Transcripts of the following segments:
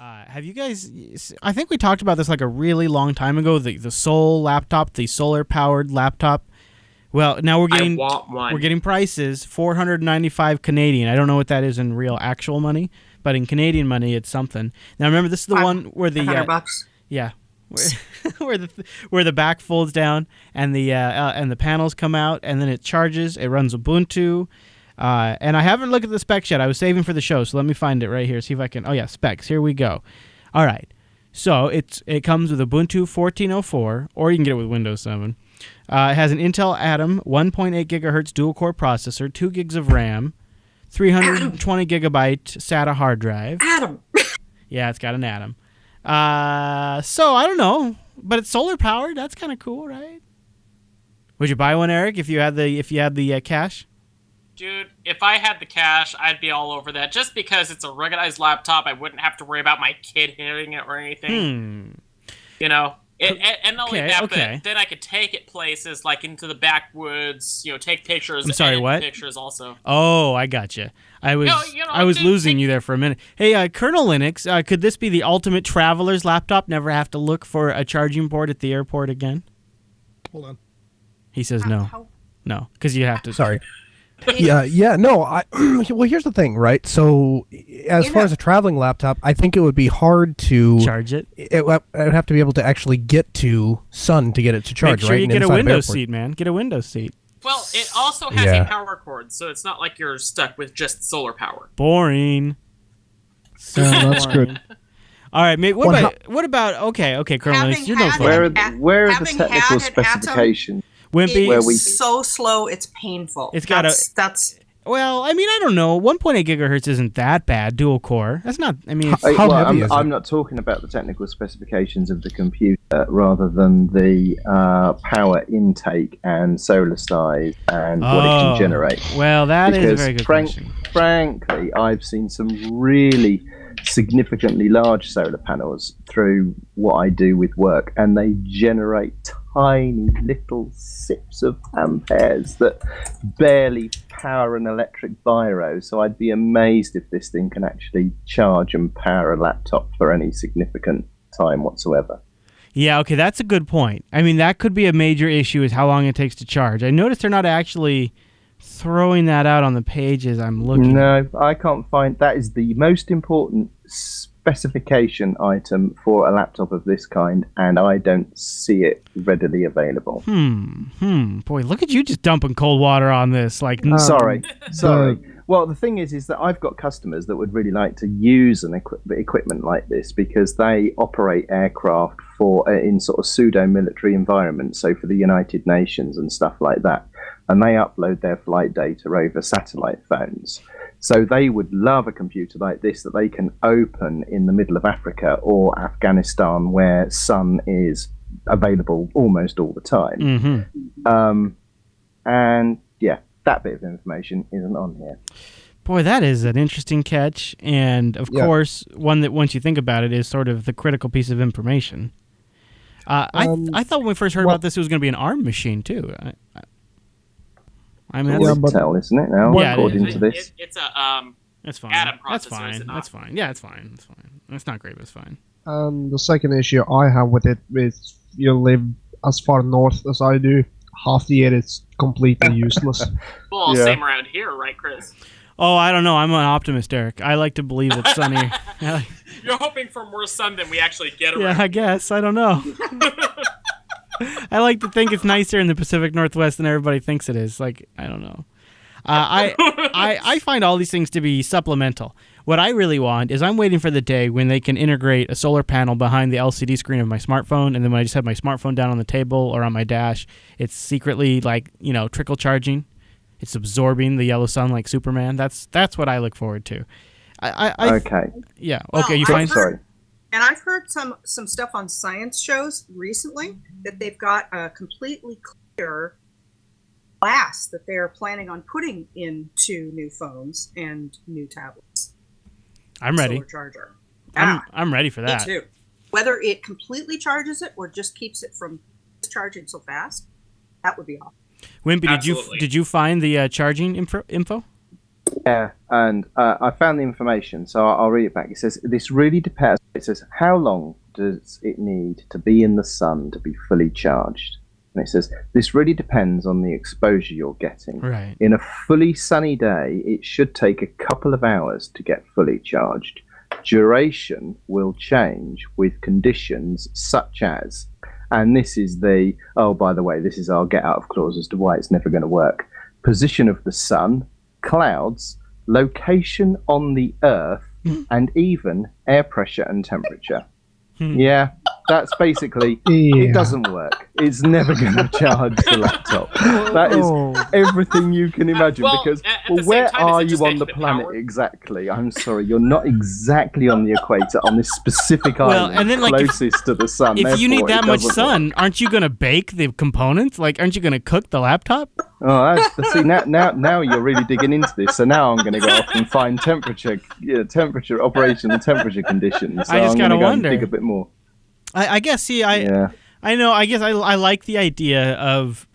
Have you guys? I think we talked about this like a really long time ago. The Sol laptop, the solar powered laptop. Well, now we're getting prices, $495 Canadian. I don't know what that is in real actual money, but in Canadian money, it's something. Now remember, this is the one where the $100. Yeah, where the back folds down and the panels come out, and then it charges. It runs Ubuntu, and I haven't looked at the specs yet. I was saving for the show, so let me find it right here. See if I can. Oh yeah, specs. Here we go. All right, so it comes with Ubuntu 14.04, or you can get it with Windows 7. It has an Intel Atom 1.8 gigahertz dual-core processor, 2 gigs of RAM, 320 gigabyte SATA hard drive. Atom. Yeah, it's got an Atom. So I don't know, but it's solar powered. That's kind of cool, right? Would you buy one, Eric, if you had the cash? Dude, if I had the cash, I'd be all over that. Just because it's a ruggedized laptop, I wouldn't have to worry about my kid hitting it or anything. You know. And not only that, but then I could take it places like into the backwoods, take pictures. I'm sorry, what? Pictures also. Oh, I gotcha. I was losing you there for a minute. Hey, Colonel Linux, could this be the ultimate traveler's laptop? Never have to look for a charging port at the airport again? Hold on. He says no. No, because you have to. Sorry. No. Well, here's the thing, right? So, as far as a traveling laptop, I think it would be hard to charge it. I would have to be able to actually get to Sun to get it to charge. Make sure right? you get a Windows seat, man. Get a Windows seat. Well, it also has a power cord, so it's not like you're stuck with just solar power. Boring. So that's good. All right, mate. What about? Okay, Colonel Linux, you're no fun. Where are the technical specifications? Wimpy. It's so slow, it's painful. It's got that's. Well, I mean, I don't know. 1.8 gigahertz isn't that bad. Dual core. That's not. I mean, I'm not talking about the technical specifications of the computer, rather than the power intake and solar size and what it can generate. Well, that is a very good question. Frankly, I've seen some really significantly large solar panels through what I do with work, and they generate tiny little sips of amperes that barely power an electric biro. So I'd be amazed if this thing can actually charge and power a laptop for any significant time whatsoever. Yeah, okay, that's a good point. I mean, that could be a major issue, is how long it takes to charge. I noticed they're not actually throwing that out on the pages I'm looking at. No, I can't find. That is the most important specification item for a laptop of this kind, and I don't see it readily available. Boy, look at you just dumping cold water on this. Sorry. Well, the thing is that I've got customers that would really like to use an equipment like this, because they operate aircraft in sort of pseudo-military environments, so for the United Nations and stuff like that, and they upload their flight data over satellite phones. So they would love a computer like this that they can open in the middle of Africa or Afghanistan, where Sun is available almost all the time. And yeah, that bit of information isn't on here. Boy, that is an interesting catch, and of course, one that, once you think about it, is sort of the critical piece of information. I thought when we first heard about this, it was going to be an ARM machine too. I mean, that's Intel, isn't it? Now, according to this, it's a that's fine. Atom processor. That's fine. That's fine. Yeah, it's fine. It's fine. It's not great, but it's fine. The second issue I have with it is, you live as far north as I do, half the year it's completely useless. Well, same around here, right, Chris? Oh, I don't know. I'm an optimist, Eric. I like to believe it's sunny. You're hoping for more sun than we actually get around. Yeah, I guess. I don't know. I like to think it's nicer in the Pacific Northwest than everybody thinks it is. I don't know. I find all these things to be supplemental. What I really want is, I'm waiting for the day when they can integrate a solar panel behind the LCD screen of my smartphone, and then when I just have my smartphone down on the table or on my dash, it's secretly trickle charging. It's absorbing the yellow sun like Superman. That's what I look forward to. Okay. Yeah. Well, okay. You fine? Sorry. And I've heard some stuff on science shows recently that they've got a completely clear glass that they're planning on putting into new phones and new tablets. I'm ready. Solar charger. Yeah, I'm ready for that. Me too. Whether it completely charges it or just keeps it from charging so fast, that would be awesome. Wimpy, did you find the charging info? Yeah, and I found the information, so I'll read it back. It says, this really depends. It says, how long does it need to be in the sun to be fully charged? And it says, this really depends on the exposure you're getting. Right. In a fully sunny day, it should take a couple of hours to get fully charged. Duration will change with conditions such as, and this is the, oh, by the way, this is our get out of clause as to why it's never going to work. Position of the sun, clouds, location on the earth, and even air pressure and temperature. Yeah, that's basically, it doesn't work. It's never going to charge the laptop. That is everything you can imagine, because, where are you on the planet exactly? I'm sorry, you're not exactly on the equator, on this specific island, and then, closest to the sun. If you need that much sun, aren't you going to bake the components? Like, aren't you going to cook the laptop? Oh, see, now you're really digging into this. So now I'm going to go off and find temperature, operation, and temperature conditions. So I just gotta I'm going to wonder. dig a bit more. I guess. See, I know. I guess I like the idea of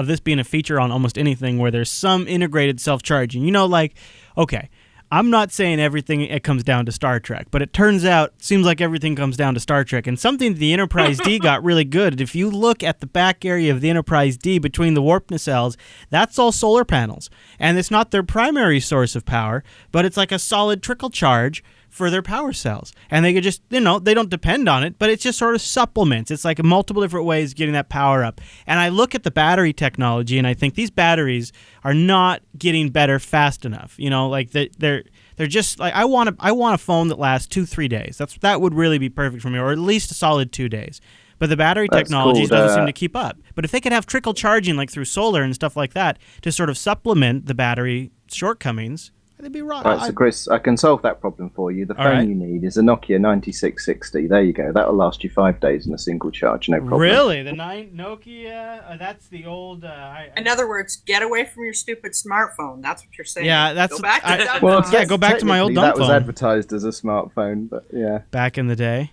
this being a feature on almost anything where there's some integrated self-charging. You know, like, okay, I'm not saying everything it comes down to Star Trek, but it turns out, seems like everything comes down to Star Trek. And something the Enterprise D got really good. If you look at the back area of the Enterprise D between the warp nacelles, that's all solar panels. And it's not their primary source of power, but it's like a solid trickle charge for their power cells. And they could just, they don't depend on it, but it just sort of supplements. It's like multiple different ways of getting that power up. And I look at the battery technology and I think these batteries are not getting better fast enough. Like they're just like, I want a phone that lasts 2-3 days. That would really be perfect for me, or at least a solid 2 days. But the battery technology doesn't seem to keep up. But if they could have trickle charging like through solar and stuff like that to sort of supplement the battery shortcomings, they'd be right. Right, so Chris, I can solve that problem for you. The phone you need is a Nokia 9660. There you go. That'll last you 5 days in a single charge, no problem. Really? The Nokia? That's the old... In other words, get away from your stupid smartphone. That's what you're saying. Yeah, that's... Go back to go back to my old dumb phone. That was phone. advertised as a smartphone, but yeah. Back in the day.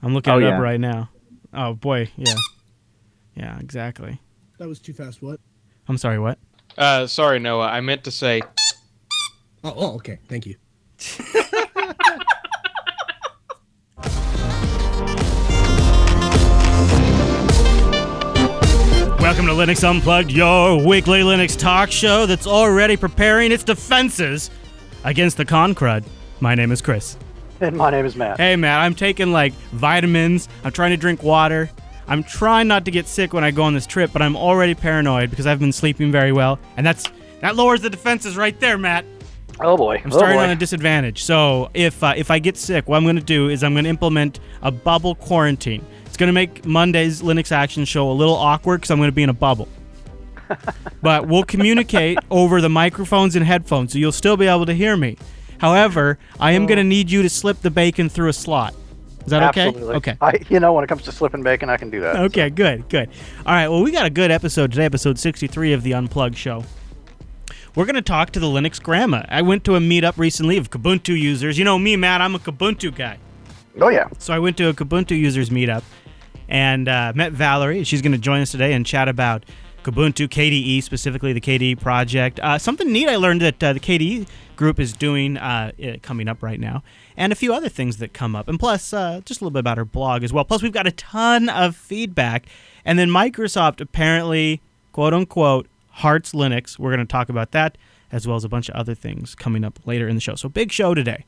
I'm looking it up right now. Oh, boy, yeah. Yeah, exactly. That was too fast, what? I'm sorry, what? Sorry, Noah. I meant to say... Oh, okay. Thank you. Welcome to Linux Unplugged, your weekly Linux talk show that's already preparing its defenses against the con crud. My name is Chris. And my name is Matt. Hey, Matt, I'm taking, vitamins. I'm trying to drink water. I'm trying not to get sick when I go on this trip, but I'm already paranoid because I've been sleeping very well. And that lowers the defenses right there, Matt. Oh, boy. I'm starting on a disadvantage. So if I get sick, what I'm going to do is I'm going to implement a bubble quarantine. It's going to make Monday's Linux Action Show a little awkward because I'm going to be in a bubble. But we'll communicate over the microphones and headphones, so you'll still be able to hear me. However, I am going to need you to slip the bacon through a slot. Is that okay? Absolutely. Okay. When it comes to slipping bacon, I can do that. Okay, good. All right, well, we got a good episode today, episode 63 of the Unplugged show. We're going to talk to the Linux Grandma. I went to a meetup recently of Kubuntu users. You know me, Matt, I'm a Kubuntu guy. Oh, yeah. So I went to a Kubuntu users meetup and met Valerie. She's going to join us today and chat about Kubuntu, KDE, specifically the KDE project. Something neat I learned that the KDE group is doing coming up right now, and a few other things that come up. And plus, just a little bit about her blog as well. Plus, we've got a ton of feedback. And then Microsoft apparently, quote-unquote, hearts Linux. We're going to talk about that, as well as a bunch of other things coming up later in the show. So big show today.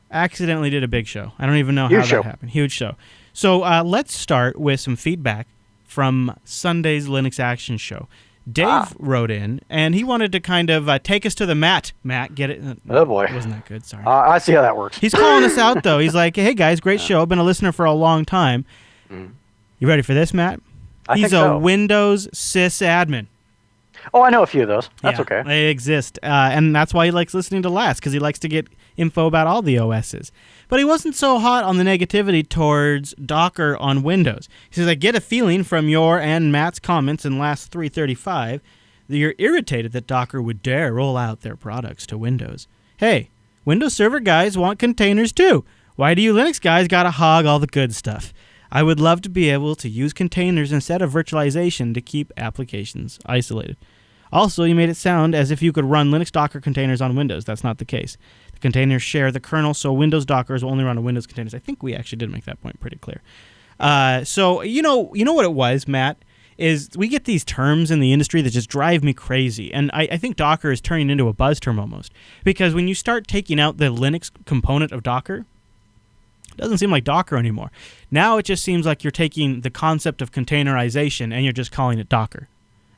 Accidentally did a big show. I don't even know how that happened. Huge show. So let's start with some feedback from Sunday's Linux Action Show. Dave wrote in, and he wanted to kind of take us to the mat. Matt, get it? Oh, boy. Wasn't that good? Sorry. I see how that works. He's calling us out, though. He's like, hey, guys, great show. I've been a listener for a long time. You ready for this, Matt? He's a Windows sysadmin. Oh, I know a few of those. That's okay. They exist. And that's why he likes listening to Last, because he likes to get info about all the OSs. But he wasn't so hot on the negativity towards Docker on Windows. He says, I get a feeling from your and Matt's comments in Last 335 that you're irritated that Docker would dare roll out their products to Windows. Hey, Windows Server guys want containers too. Why do you Linux guys gotta hog all the good stuff? I would love to be able to use containers instead of virtualization to keep applications isolated. Also, you made it sound as if you could run Linux Docker containers on Windows. That's not the case. The containers share the kernel, so Windows Dockers will only run on Windows containers. I think we actually did make that point pretty clear. So you know what it was, Matt, is we get these terms in the industry that just drive me crazy. And I think Docker is turning into a buzz term almost. Because when you start taking out the Linux component of Docker, it doesn't seem like Docker anymore. Now it just seems like you're taking the concept of containerization and you're just calling it Docker.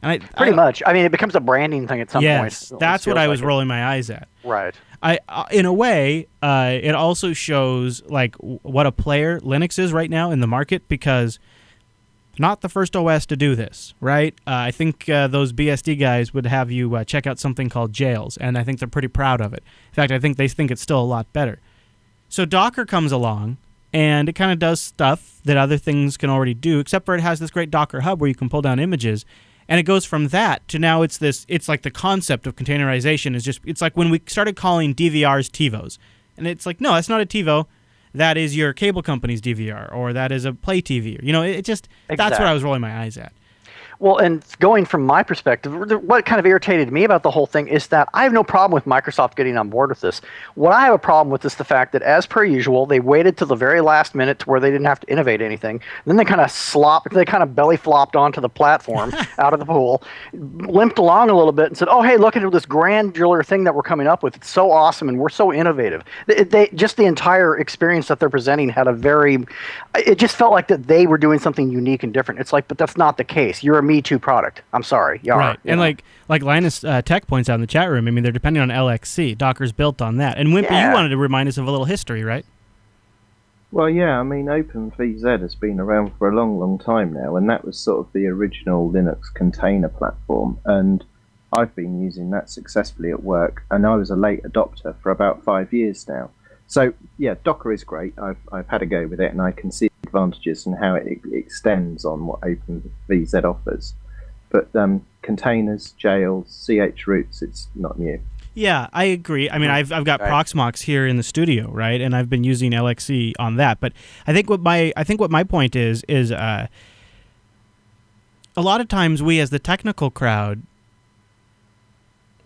And Pretty much. I mean, it becomes a branding thing at some point. Yes, that's what I was rolling my eyes at. Right. In a way, it also shows like what a player Linux is right now in the market, because not the first OS to do this, right? I think those BSD guys would have you check out something called Jails, and I think they're pretty proud of it. In fact, I think they think it's still a lot better. So Docker comes along, and it kind of does stuff that other things can already do, except for it has this great Docker hub where you can pull down images. And it goes from that to now it's like the concept of containerization is just, it's like when we started calling DVRs TiVos. And it's like, no, that's not a TiVo. That is your cable company's DVR, or that is a Play TV. You know, it just, that's what I was rolling my eyes at. Well, and going from my perspective, what kind of irritated me about the whole thing is that I have no problem with Microsoft getting on board with this. What I have a problem with is the fact that, as per usual, they waited till the very last minute to where they didn't have to innovate anything. Then they kind of belly flopped onto the platform out of the pool, limped along a little bit and said, oh, hey, look at this granular thing that we're coming up with. It's so awesome and we're so innovative. Just the entire experience that they're presenting had it just felt like that they were doing something unique and different. It's like, but that's not the case. You're a Me Too product. I'm sorry. You right. Are, and know. like Linus Tech points out in the chat room, I mean, they're depending on LXC. Docker's built on that. And Wimpy, you wanted to remind us of a little history, right? Well, yeah, I mean, OpenVZ has been around for a long, long time now, and that was sort of the original Linux container platform, and I've been using that successfully at work, and I was a late adopter for about 5 years now. So, yeah, Docker is great. I've had a go with it, and I can see the advantages and how it extends on what OpenVZ offers. But containers, jails, CH roots, it's not new. Yeah, I agree. I mean, I've got Proxmox here in the studio, right, and I've been using LXC on that. But I think what my point is a lot of times we, as the technical crowd,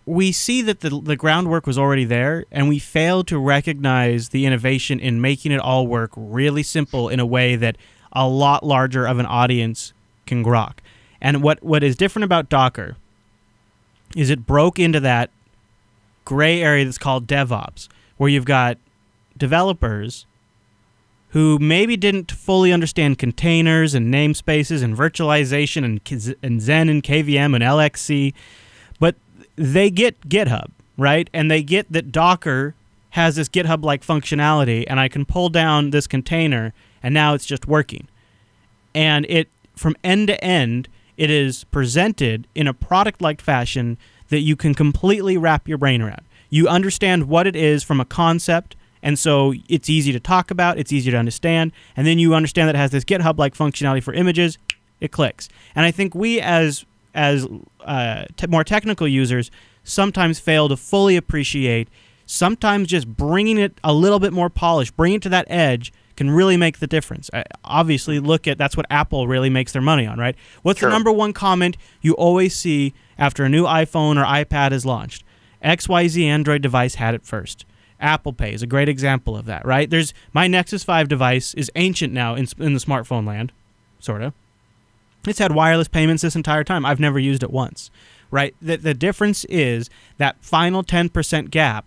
we see that the groundwork was already there, and we fail to recognize the innovation in making it all work really simple in a way that a lot larger of an audience can grok. And what is different about Docker is it broke into that gray area that's called DevOps, where you've got developers who maybe didn't fully understand containers and namespaces and virtualization and Zen and KVM and LXC, but they get GitHub, right? And they get that Docker has this GitHub-like functionality, and I can pull down this container, and now it's just working. And it, from end to end, it is presented in a product-like fashion that you can completely wrap your brain around. You understand what it is from a concept, and so it's easy to talk about, it's easy to understand, and then you understand that it has this GitHub-like functionality for images, it clicks. And I think we as more technical users sometimes fail to fully appreciate, sometimes just bringing it a little bit more polished, bringing it to that edge can really make the difference. Obviously, that's what Apple really makes their money on, right? What's the number one comment you always see after a new iPhone or iPad is launched? XYZ Android device had it first. Apple Pay is a great example of that, right? My Nexus 5 device is ancient now in the smartphone land, sort of. It's had wireless payments this entire time. I've never used it once, right? The difference is that final 10% gap.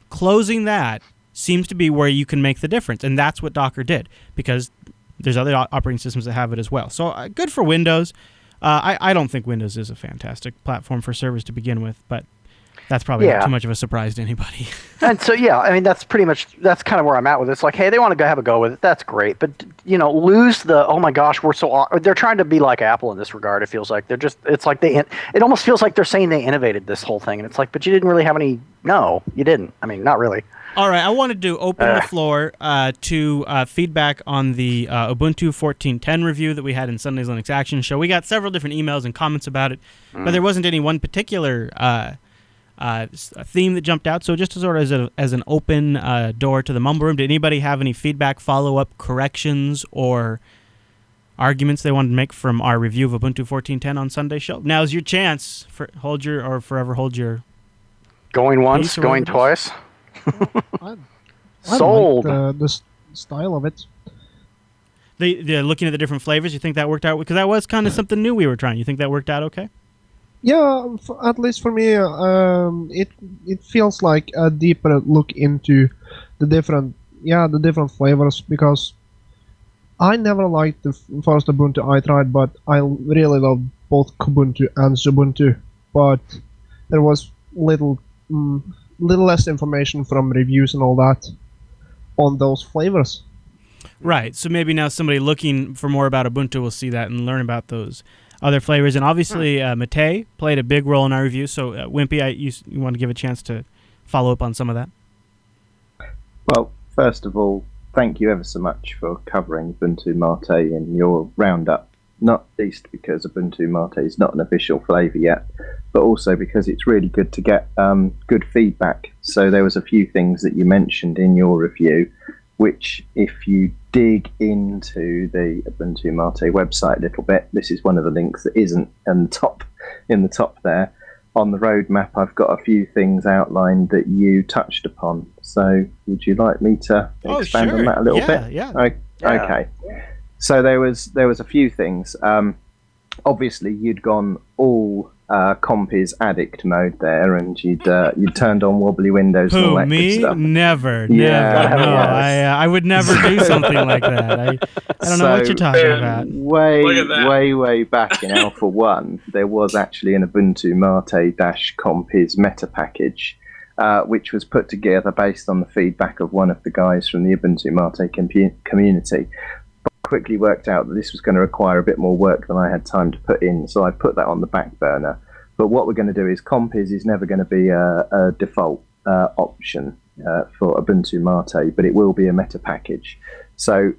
Closing that seems to be where you can make the difference, and that's what Docker did, because there's other operating systems that have it as well. So good for Windows. I don't think Windows is a fantastic platform for servers to begin with, but that's probably not too much of a surprise to anybody. And so, I mean, that's kind of where I'm at with it. It's like, hey, they want to have a go with it. That's great. But, lose the, oh my gosh, they're trying to be like Apple in this regard. It feels like it almost feels like they're saying they innovated this whole thing. And it's like, but you didn't really have any, no, you didn't. I mean, not really. All right, I wanted to open the floor to feedback on the Ubuntu 14.10 review that we had in Sunday's Linux Action Show. We got several different emails and comments about it, but there wasn't any one particular theme that jumped out. So just sort of as an open door to the mumble room, did anybody have any feedback, follow-up, corrections, or arguments they wanted to make from our review of Ubuntu 14.10 on Sunday's show. Now's your chance. Forever hold your. Going once, going twice. I Sold. like the style of it. They're looking at the different flavors. You think that worked out? Because that was kind of something new we were trying. You think that worked out okay? Yeah, at least for me, it feels like a deeper look into the different flavors, because I never liked the first Ubuntu I tried, but I really loved both Kubuntu and Ubuntu. But there was little less information from reviews and all that on those flavors. Right. So maybe now somebody looking for more about Ubuntu will see that and learn about those other flavors. And obviously, Mate played a big role in our review. So, Wimpy, you want to give a chance to follow up on some of that? Well, first of all, thank you ever so much for covering Ubuntu MATE in your roundup. Not least because Ubuntu MATE is not an official flavour yet, but also because it's really good to get good feedback. So there was a few things that you mentioned in your review, which if you dig into the Ubuntu MATE website a little bit, this is one of the links that isn't in the top there. On the roadmap, I've got a few things outlined that you touched upon. So would you like me to expand on that a little bit? Yeah. Okay. So there was a few things. Obviously, you'd gone all Compy's addict mode there, and you'd turned on wobbly windows and all that good stuff. Never. Yeah, No, yes. I would never do something like that. I don't know what you're talking about. Way back in Alpha 1, there was actually an Ubuntu MATE-Compy's meta package, which was put together based on the feedback of one of the guys from the Ubuntu MATE community. Quickly worked out that this was going to require a bit more work than I had time to put in, so I put that on the back burner. But what we're going to do is Compy's is never going to be a default option for Ubuntu MATE, but it will be a meta package. So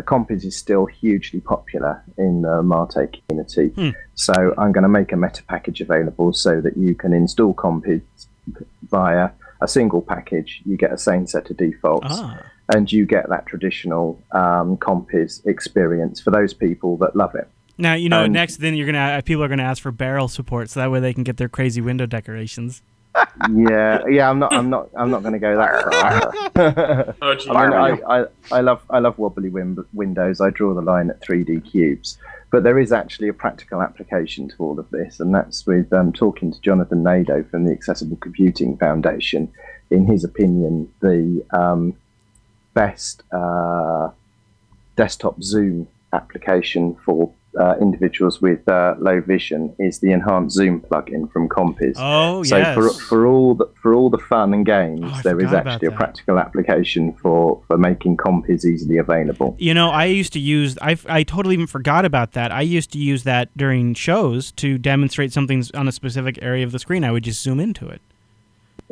Compy's is still hugely popular in the MATE community. So I'm going to make a meta package available so that you can install Compy's via a single package. You get a same set of defaults. And you get that traditional Compy's experience for those people that love it. Now next. Then people are gonna ask for barrel support, so that way they can get their crazy window decorations. Yeah. I'm not going to go that far. I love wobbly windows. I draw the line at 3D cubes, but there is actually a practical application to all of this, and that's with talking to Jonathan Nadeau from the Accessible Computing Foundation. In his opinion, the best desktop zoom application for individuals with low vision is the enhanced zoom plugin from Compy's. Yes. For all the fun and games, there is actually a practical application for making Compy's easily available. I used to use. I totally even forgot about that. I used to use that during shows to demonstrate something on a specific area of the screen. I would just zoom into it.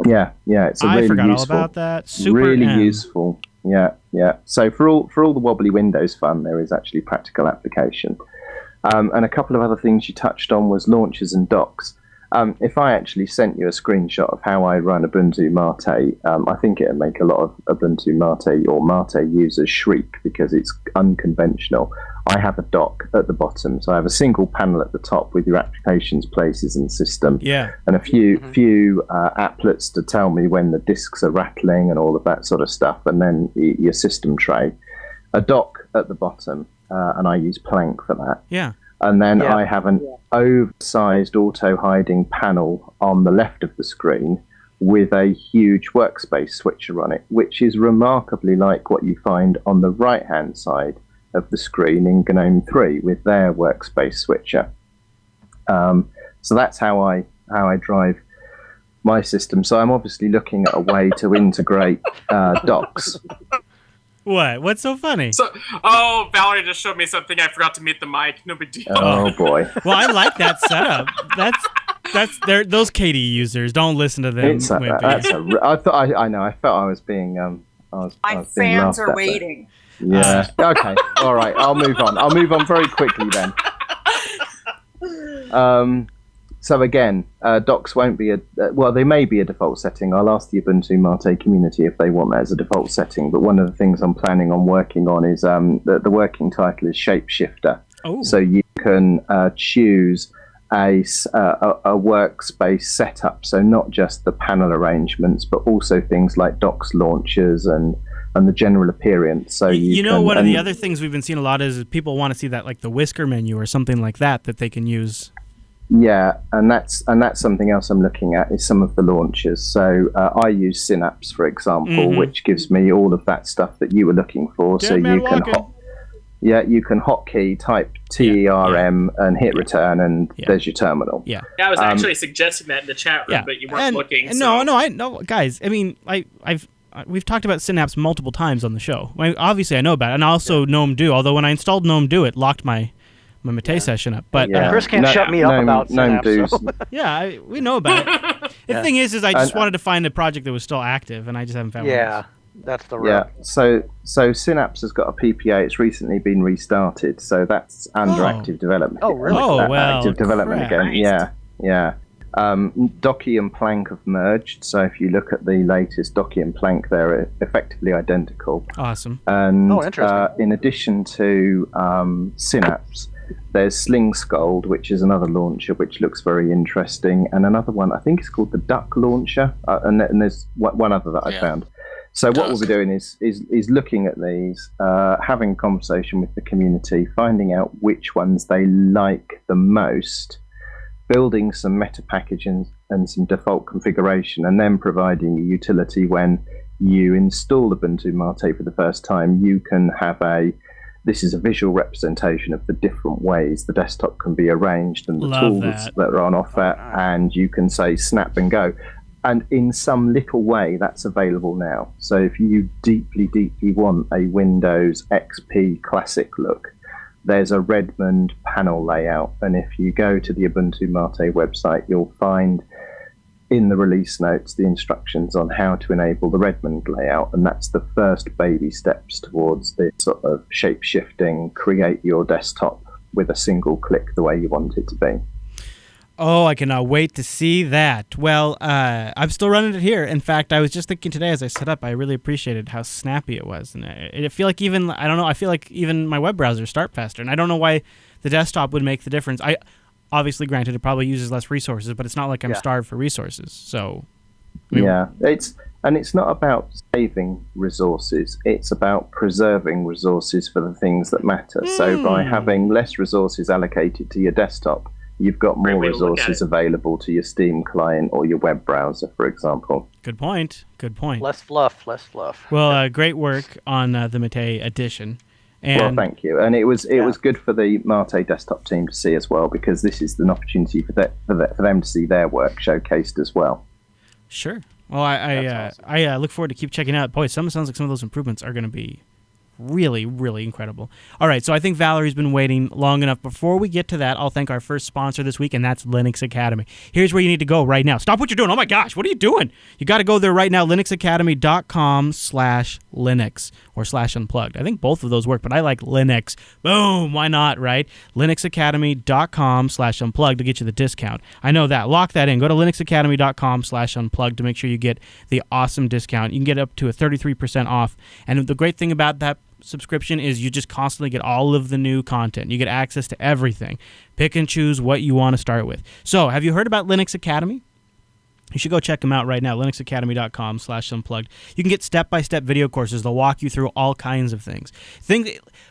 Yeah, it's a really I forgot useful, all about that. Super really useful. Yeah. So for all the wobbly windows fun, there is actually practical application. And a couple of other things you touched on was launchers and docks. If I actually sent you a screenshot of how I run Ubuntu MATE, I think it would make a lot of Ubuntu MATE or MATE users shriek because it's unconventional. I have a dock at the bottom, so I have a single panel at the top with your applications, places, and system, and a few applets to tell me when the disks are rattling and all of that sort of stuff, and then your system tray. A dock at the bottom, and I use Plank for that. Yeah. And then I have an oversized auto-hiding panel on the left of the screen with a huge workspace switcher on it, which is remarkably like what you find on the right-hand side of the screen in GNOME 3 with their workspace switcher. So that's how I drive my system. So I'm obviously looking at a way to integrate docks. What? What's so funny? Valerie just showed me something. I forgot to mute the mic. No big deal. Oh boy. Well, I like that setup. That's those KDE users. Don't listen to them. I felt I was being My fans are waiting. Yeah. Okay. All right. I'll move on very quickly then. So again, docs won't be well, they may be a default setting. I'll ask the Ubuntu MATE community if they want that as a default setting. But one of the things I'm planning on working on is the working title is Shapeshifter. Oh. So you can choose a workspace setup. So not just the panel arrangements, but also things like docs launchers and the general appearance. So one of the other things we've been seeing a lot is people want to see that like the whisker menu or something like that they can use. Yeah, and that's something else I'm looking at is some of the launchers. So I use Synapse, for example, which gives me all of that stuff that you were looking for. Dead so man you can walking. you can hotkey, type TERM and hit return, and there's your terminal. Yeah. I was actually suggesting that in the chat room, but you weren't looking. No, guys. I mean, we've talked about Synapse multiple times on the show. Obviously, I know about it, and also GNOME Do. Although when I installed GNOME Do, it locked my Mate session up. But Chris can't shut me up about Synapse. So. Yeah, we know about it. The thing is I just wanted to find a project that was still active, and I just haven't found one. Yeah, that's the route. Yeah, so Synapse has got a PPA. It's recently been restarted, so that's under active development. Oh, really? Active development again. Nice. Yeah. Docky and Plank have merged, so if you look at the latest Docky and Plank, they're effectively identical. Awesome. And interesting. in addition to Synapse, there's Sling Scold, which is another launcher which looks very interesting, and another one I think is called the Duck Launcher, and there's one other that I found. So what we'll be doing is looking at these, having a conversation with the community, finding out which ones they like the most, building some meta packaging and some default configuration, and then providing a utility when you install Ubuntu MATE for the first time. You can have this is a visual representation of the different ways the desktop can be arranged and the tools that are on offer, and you can say snap and go. And in some little way, that's available now. So if you deeply, deeply want a Windows XP classic look, there's a Redmond panel layout. And if you go to the Ubuntu MATE website, you'll find in the release notes the instructions on how to enable the Redmond layout. And that's the first baby steps towards this sort of shape-shifting, create your desktop with a single click the way you want it to be. Oh, I cannot wait to see that. Well, I'm still running it here. In fact, I was just thinking today as I set up, I really appreciated how snappy it was. And I feel like I feel like even my web browsers start faster. And I don't know why the desktop would make the difference. Obviously, granted, it probably uses less resources, but it's not like I'm starved for resources. So, it's not about saving resources. It's about preserving resources for the things that matter. So by having less resources allocated to your desktop, you've got more resources available to your Steam client or your web browser, for example. Good point. Less fluff. Well, great work on the Mate edition. And well, thank you. And it was good for the Mate desktop team to see as well, because this is an opportunity for them to see their work showcased as well. Sure. Well, I look forward to keep checking out. Boy, sounds like some of those improvements are going to be really, really incredible. All right, so I think Valerie's been waiting long enough. Before we get to that, I'll thank our first sponsor this week, and that's Linux Academy. Here's where you need to go right now. Stop what you're doing. Oh my gosh, what are you doing? You got to go there right now, linuxacademy.com/Linux or /Unplugged. I think both of those work, but I like Linux. Boom, why not, right? linuxacademy.com/Unplugged to get you the discount. I know that. Lock that in. Go to linuxacademy.com/Unplugged to make sure you get the awesome discount. You can get up to a 33% off, and the great thing about that subscription is you just constantly get all of the new content. You get access to everything. Pick and choose what you want to start with. So, have you heard about Linux Academy? You should go check them out right now, linuxacademy.com/Unplugged. You can get step-by-step video courses. They'll walk you through all kinds of things.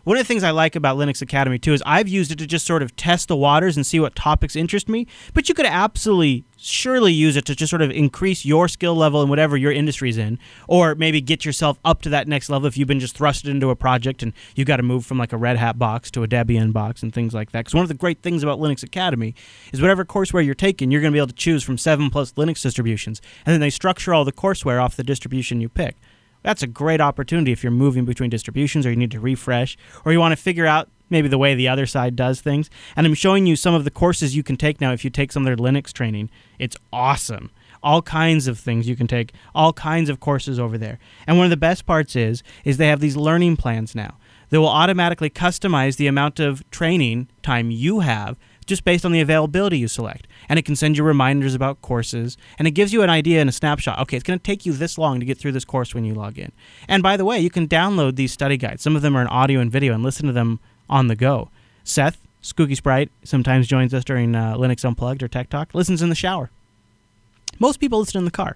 One of the things I like about Linux Academy, too, is I've used it to just sort of test the waters and see what topics interest me, but you could absolutely, surely use it to just sort of increase your skill level in whatever your industry's in, or maybe get yourself up to that next level if you've been just thrusted into a project and you got to move from like a Red Hat box to a Debian box and things like that. Because one of the great things about Linux Academy is whatever courseware you're taking, you're going to be able to choose from 7+ Linux distributions, and then they structure all the courseware off the distribution you pick. That's a great opportunity if you're moving between distributions, or you need to refresh, or you want to figure out maybe the way the other side does things. And I'm showing you some of the courses you can take now if you take some of their Linux training. It's awesome. All kinds of things you can take, all kinds of courses over there. And one of the best parts is they have these learning plans now that will automatically customize the amount of training time you have just based on the availability you select. And it can send you reminders about courses, and it gives you an idea and a snapshot. Okay, it's going to take you this long to get through this course when you log in. And by the way, you can download these study guides. Some of them are in audio and video, and listen to them on the go. Seth, Skooky Sprite, sometimes joins us during Linux Unplugged or Tech Talk, listens in the shower. Most people listen in the car,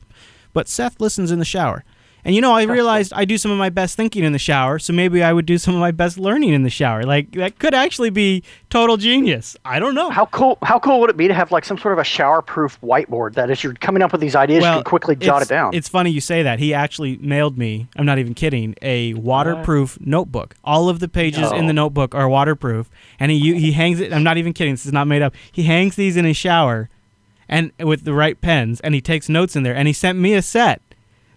but Seth listens in the shower. And I realized I do some of my best thinking in the shower, so maybe I would do some of my best learning in the shower. Like, that could actually be total genius. I don't know. How cool would it be to have like some sort of a shower-proof whiteboard that as you're coming up with these ideas, you can quickly jot it down? It's funny you say that. He actually mailed me, I'm not even kidding, a waterproof notebook. All of the pages in the notebook are waterproof, and he hangs it. I'm not even kidding. This is not made up. He hangs these in his shower and with the right pens, and he takes notes in there, and he sent me a set.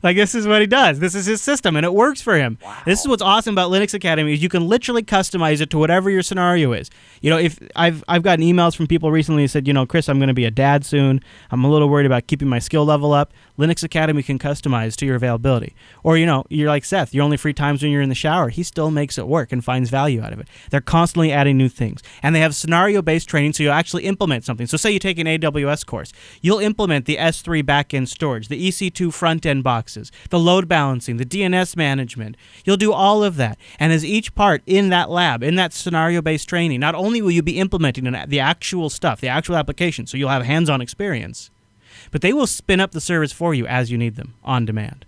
Like, this is what he does. This is his system, and it works for him. Wow. This is what's awesome about Linux Academy is you can literally customize it to whatever your scenario is. If I've gotten emails from people recently who said, Chris, I'm going to be a dad soon. I'm a little worried about keeping my skill level up. Linux Academy can customize to your availability. Or, you're like Seth. Your only free times when you're in the shower. He still makes it work and finds value out of it. They're constantly adding new things. And they have scenario-based training, so you'll actually implement something. So say you take an AWS course. You'll implement the S3 backend storage, the EC2 front-end boxes, the load balancing, the DNS management. You'll do all of that. And as each part in that lab, in that scenario-based training, not only will you be implementing the actual stuff, the actual application, so you'll have hands-on experience, but they will spin up the servers for you as you need them on demand.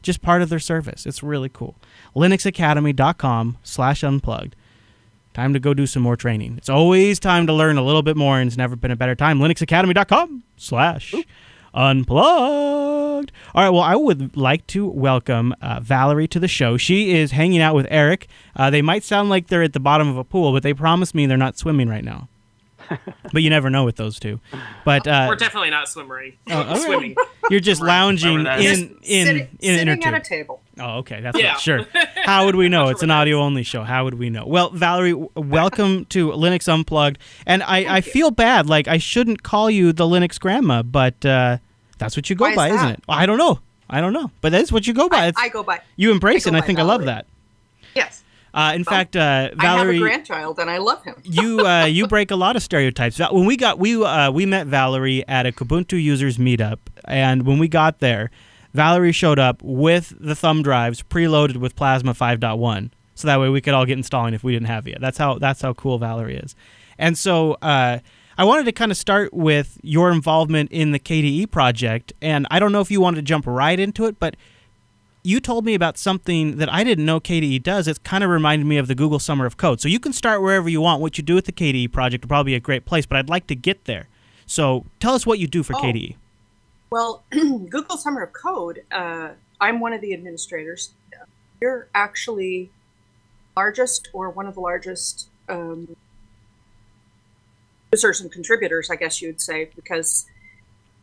Just part of their service. It's really cool. linuxacademy.com/unplugged. Time to go do some more training. It's always time to learn a little bit more, and it's never been a better time. linuxacademy.com/unplugged. All right, well, I would like to welcome Valerie to the show. She is hanging out with Eric. They might sound like they're at the bottom of a pool, but they promise me they're not swimming right now. But you never know with those two. But we're definitely not swimming. Swimming. You're just lounging in sitting at a table. Oh, okay. That's right. Sure. How would we know? It's an audio-only show. How would we know? Well, Valerie, welcome to Linux Unplugged. And I feel bad. Like, I shouldn't call you the Linux grandma, but that's what you go by, isn't it? Well, I don't know. But that's what you go by. I go by. You embrace it, and I think Valerie. I love that. Yes. In fact, Valerie, I have a grandchild, and I love him. you break a lot of stereotypes. When we met Valerie at a Kubuntu users meetup, and when we got there, Valerie showed up with the thumb drives preloaded with Plasma 5.1, so that way we could all get installing if we didn't have it. That's how cool Valerie is. And so I wanted to kind of start with your involvement in the KDE project, and I don't know if you wanted to jump right into it, but you told me about something that I didn't know KDE does. It kind of reminded me of the Google Summer of Code. So you can start wherever you want. What you do with the KDE project will probably be a great place, but I'd like to get there. So tell us what you do for KDE. Well, Google Summer of Code, I'm one of the administrators. You're actually largest or one of the largest users and contributors, I guess you would say, because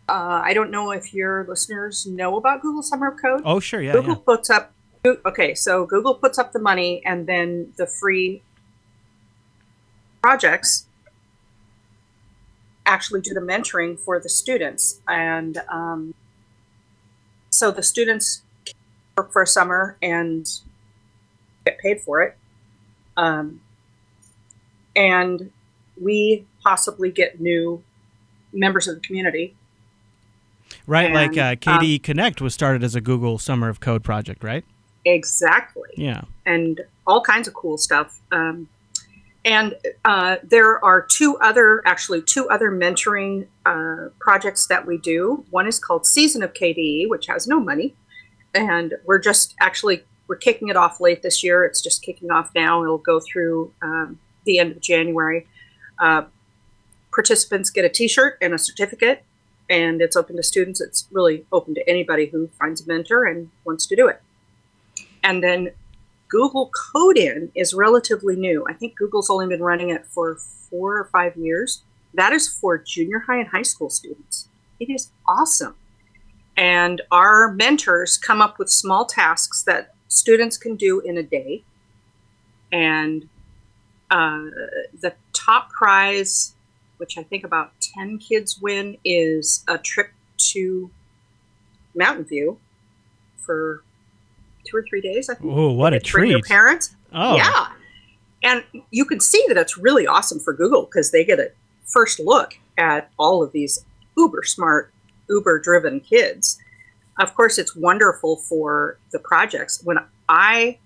I don't know if your listeners know about Google Summer of Code. Oh, sure, yeah. Google puts up. Okay, so Google puts up the money, and then the free projects actually do the mentoring for the students, and so the students work for a summer and get paid for it, and we possibly get new members of the community. Right, and, like KDE Connect was started as a Google Summer of Code project, right? Exactly. Yeah. And all kinds of cool stuff. And there are two other mentoring projects that we do. One is called Season of KDE, which has no money. And we're kicking it off late this year. It's just kicking off now. It'll go through the end of January. Participants get a t-shirt and a certificate. And it's open to students. It's really open to anybody who finds a mentor and wants to do it. And then Google Code-In is relatively new. I think Google's only been running it for 4 or 5 years. That is for junior high and high school students. It is awesome. And our mentors come up with small tasks that students can do in a day. And the top prize, which I think about 10 kids win, is a trip to Mountain View for 2 or 3 days, I think. Oh, what a treat. Bring your parents. Oh. Yeah. And you can see that it's really awesome for Google because they get a first look at all of these uber smart, uber driven kids. Of course, it's wonderful for the projects. When I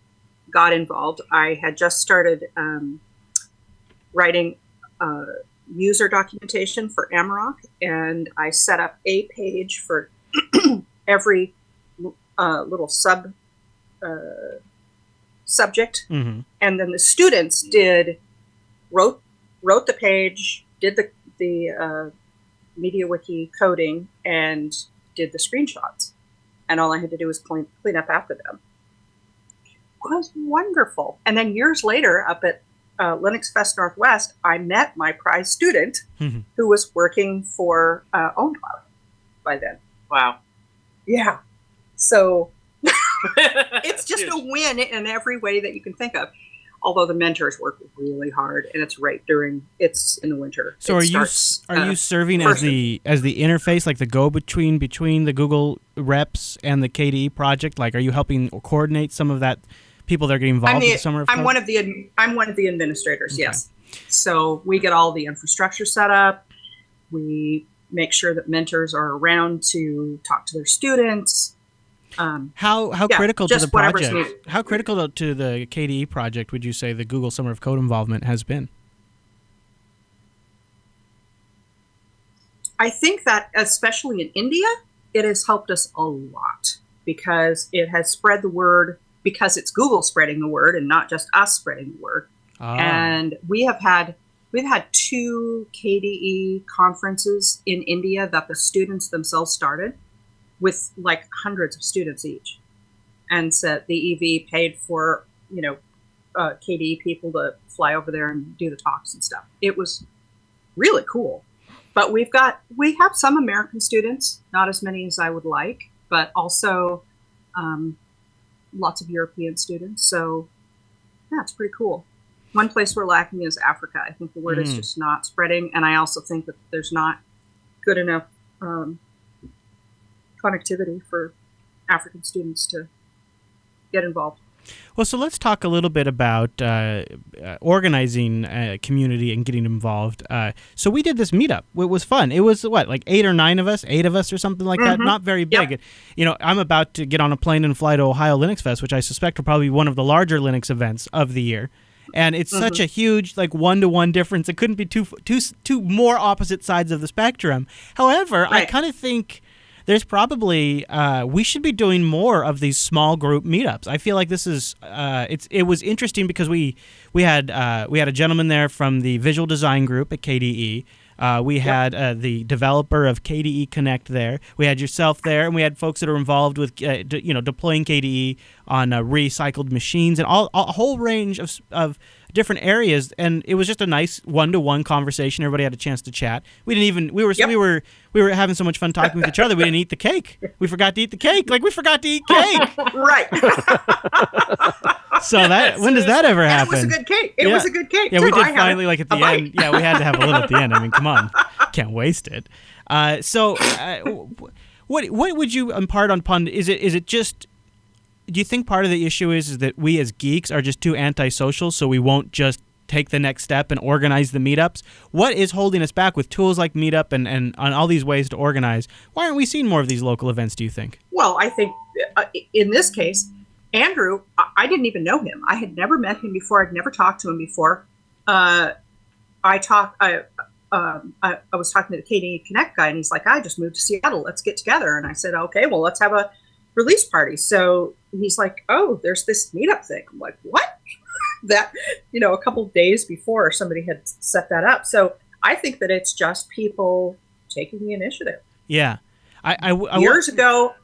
got involved, I had just started writing user documentation for Amarok, and I set up a page for every little subject, mm-hmm. and then the students wrote the page, did the MediaWiki coding, and did the screenshots, and all I had to do was clean up after them. It was wonderful. And then years later, up at LinuxFest Northwest, I met my prize student mm-hmm. who was working for OwnCloud by then. Wow. Yeah. So it's just a win in every way that you can think of. Although the mentors work really hard, and it's in the winter. So are you serving as the interface, like the go-between between the Google reps and the KDE project? Like, are you helping coordinate some of that people that are getting involved in the Summer of Code? I'm one of the administrators. Okay. Yes. So we get all the infrastructure set up. We make sure that mentors are around to talk to their students. How critical to the project? Needed. How critical to the KDE project would you say the Google Summer of Code involvement has been? I think that especially in India, it has helped us a lot because it has spread the word, because it's Google spreading the word and not just us spreading the word. Oh. And we've had 2 KDE conferences in India that the students themselves started, with like hundreds of students each, and so the EV paid for KDE people to fly over there and do the talks and stuff. It was really cool. But we have some American students, not as many as I would like, but also lots of European students. So yeah, it's pretty cool. One place we're lacking is Africa. I think the word is just not spreading, and I also think that there's not good enough connectivity for African students to get involved. Well, so let's talk a little bit about organizing a community and getting involved. So we did this meetup. It was fun. It was, like 8 or 9 of us, 8 of us or something like that. Not very big. Yep. I'm about to get on a plane and fly to Ohio LinuxFest, which I suspect will probably be one of the larger Linux events of the year. And it's such a huge, 1-to-1 difference. It couldn't be two more opposite sides of the spectrum. However, I kind of think there's probably we should be doing more of these small group meetups. I feel like this is it was interesting because we had a gentleman there from the visual design group at KDE. We had the developer of KDE Connect there. We had yourself there, and we had folks that are involved with deploying KDE on recycled machines and a whole range of different areas. And it was just a nice 1-to-1 conversation. Everybody had a chance to chat. We were having so much fun talking with each other. We didn't eat the cake. We forgot to eat the cake. We forgot to eat cake. Right. So when does that ever happen? And it was a good cake. It was a good cake. Yeah, too. we did finally at the end. Yeah, we had to have a little at the end. I mean, come on, can't waste it. What would you impart upon? Is it just? Do you think part of the issue is that we as geeks are just too antisocial, so we won't just take the next step and organize the meetups? What is holding us back with tools like Meetup and on all these ways to organize? Why aren't we seeing more of these local events, do you think? Well, I think in this case, Andrew, I didn't even know him. I had never met him before. I'd never talked to him before. I was talking to the KDE Connect guy, and he's like, I just moved to Seattle. Let's get together. And I said, okay, well, let's have a release party. So he's like, oh, there's this meetup thing. I'm like, what? That, a couple of days before somebody had set that up. So I think that it's just people taking the initiative. Yeah. Years ago,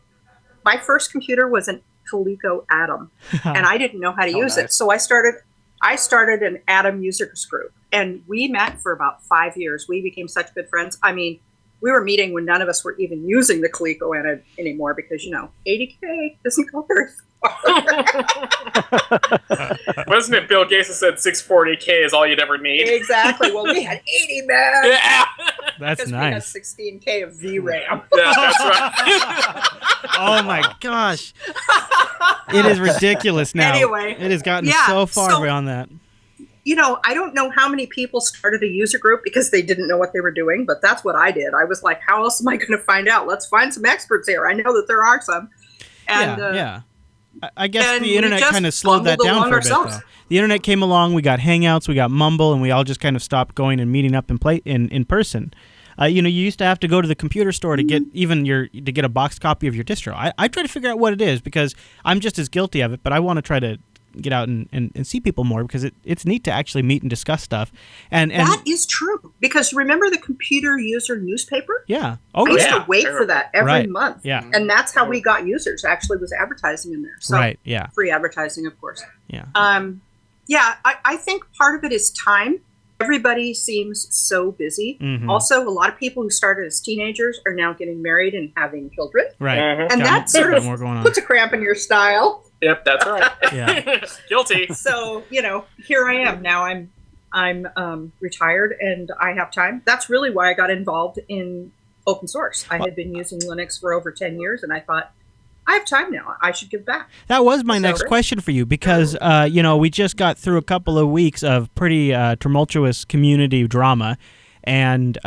my first computer was an Coleco Atom, and I didn't know how to use it. So I started an Atom users group, and we met for about 5 years. We became such good friends. I mean, we were meeting when none of us were even using the Coleco anymore because, 80K doesn't go very far. Wasn't it Bill Gates that said 640K is all you'd ever need? Exactly. Well, we had 80, man. Yeah. That's nice. We had 16K of VRAM. Yeah, that's right. Oh, my gosh. It is ridiculous now. Anyway. It has gotten so far beyond that. I don't know how many people started a user group because they didn't know what they were doing, but that's what I did. I was like, how else am I going to find out? Let's find some experts here. I know that there are some. And, yeah. I guess the internet kind of slowed that down for a bit, though. The internet came along, we got Hangouts, we got Mumble, and we all just kind of stopped going and meeting up in person. You used to have to go to the computer store to get to get a boxed copy of your distro. I try to figure out what it is because I'm just as guilty of it, but I want to try to get out and see people more because it's neat to actually meet and discuss stuff. And that is true, because remember the computer user newspaper? Yeah. I used to wait for that every month. Yeah. And that's how we got users, actually, was advertising in there. So right, yeah. Free advertising, of course. Yeah. I think part of it is time. Everybody seems so busy. Mm-hmm. Also, a lot of people who started as teenagers are now getting married and having children. Right. And that sort of puts a cramp in your style. Yep, that's right. Yeah. Guilty. So, here I am. Now I'm retired and I have time. That's really why I got involved in open source. I had been using Linux for over 10 years and I thought, I have time now. I should give back. That was my next question for you because, we just got through a couple of weeks of pretty tumultuous community drama. And,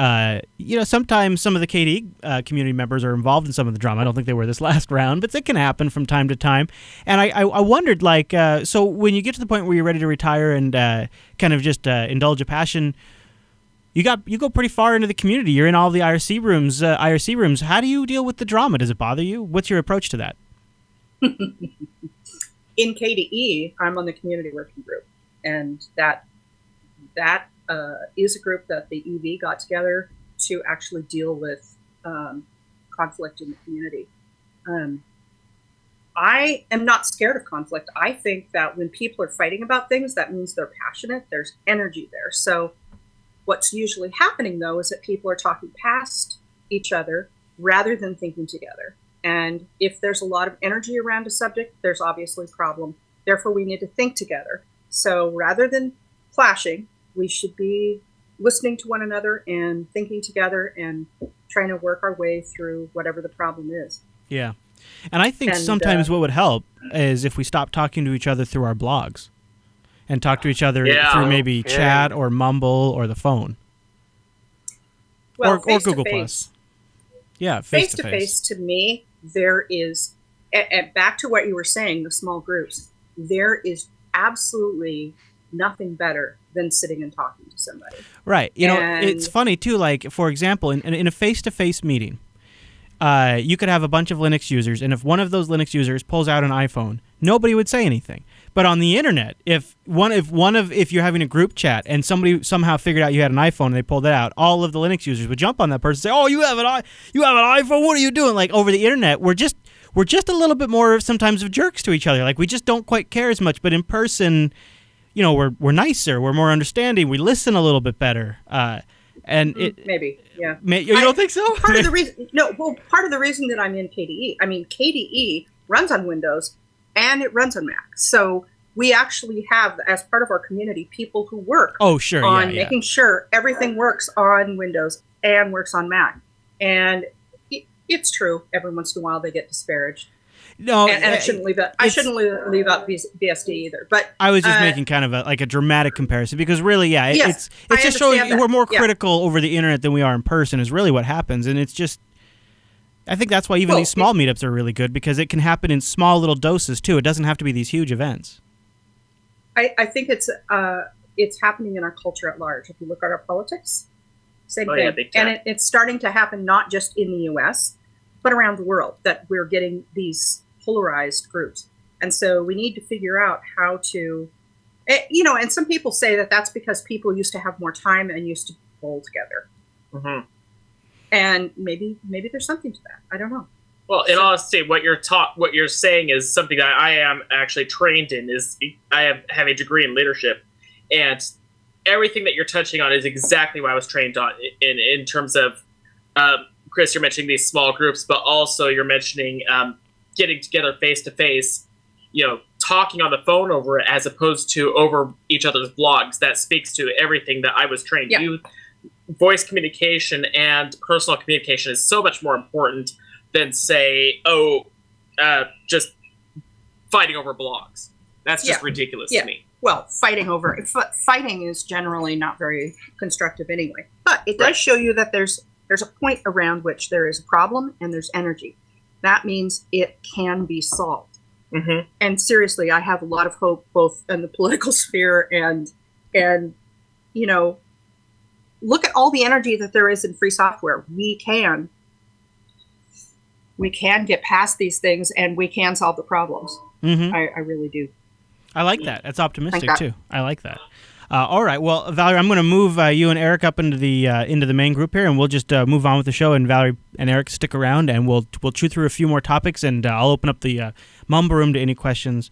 sometimes some of the KDE community members are involved in some of the drama. I don't think they were this last round, but it can happen from time to time. And I wondered, so when you get to the point where you're ready to retire and kind of just indulge a passion, you go pretty far into the community. You're in all the IRC rooms. How do you deal with the drama? Does it bother you? What's your approach to that? In KDE, I'm on the community working group, and that is a group that the EV got together to actually deal with conflict in the community. I am not scared of conflict. I think that when people are fighting about things, that means they're passionate. There's energy there. So what's usually happening, though, is that people are talking past each other rather than thinking together. And if there's a lot of energy around a subject, there's obviously a problem. Therefore, we need to think together. So rather than clashing, we should be listening to one another and thinking together and trying to work our way through whatever the problem is. Yeah. And I think sometimes what would help is if we stop talking to each other through our blogs and talk to each other through maybe chat or Mumble or the phone. Well, or Google Plus. Yeah, face-to-face to me, there is, and back to what you were saying, the small groups, there is absolutely nothing better than sitting and talking to somebody. Right. It's funny, too, like, for example, in a face-to-face meeting, you could have a bunch of Linux users, and if one of those Linux users pulls out an iPhone, nobody would say anything. But on the internet, if you're having a group chat and somebody somehow figured out you had an iPhone and they pulled it out, all of the Linux users would jump on that person and say, "Oh, you have an iPhone? What are you doing?" Like over the internet, we're just a little bit more sometimes of jerks to each other. Like we just don't quite care as much. But in person, we're nicer, we're more understanding, we listen a little bit better. And maybe, yeah. You don't think so? Part of the reason that I'm in KDE, KDE runs on Windows and it runs on Mac. So we actually have, as part of our community, people who work on making sure everything works on Windows and works on Mac. And it's true, every once in a while they get disparaged. No, and I shouldn't leave out BSD either. But I was just making kind of a dramatic comparison because really, it's just showing we're more critical over the internet than we are in person is really what happens, and it's just. I think that's why even these small meetups are really good because it can happen in small little doses too. It doesn't have to be these huge events. I think it's happening in our culture at large. If you look at our politics, same thing, and it's starting to happen not just in the U.S. but around the world, that we're getting these polarized groups. And so we need to figure out how to, and some people say that that's because people used to have more time and used to bowl together. Mm-hmm. And maybe there's something to that. I don't know. Well, in honesty, what you're saying is something that I am actually trained in. I have a degree in leadership, and everything that you're touching on is exactly what I was trained on in terms of. Chris, you're mentioning these small groups, but also you're mentioning getting together face-to-face, talking on the phone over it as opposed to over each other's blogs. That speaks to everything that I was trained. Yeah. Voice communication and personal communication is so much more important than, say, just fighting over blogs. That's just ridiculous to me. well, fighting is generally not very constructive anyway. But it does show you that there's a point around which there is a problem and there's energy. That means it can be solved. Mm-hmm. And seriously, I have a lot of hope both in the political sphere and look at all the energy that there is in free software. We can get past these things and we can solve the problems. Mm-hmm. I really do. I like that. That's optimistic too. I like that. All right. Well, Valerie, I'm going to move you and Eric up into the main group here, and we'll just move on with the show. And Valerie and Eric stick around, and we'll chew through a few more topics, and I'll open up the Mumble Room to any questions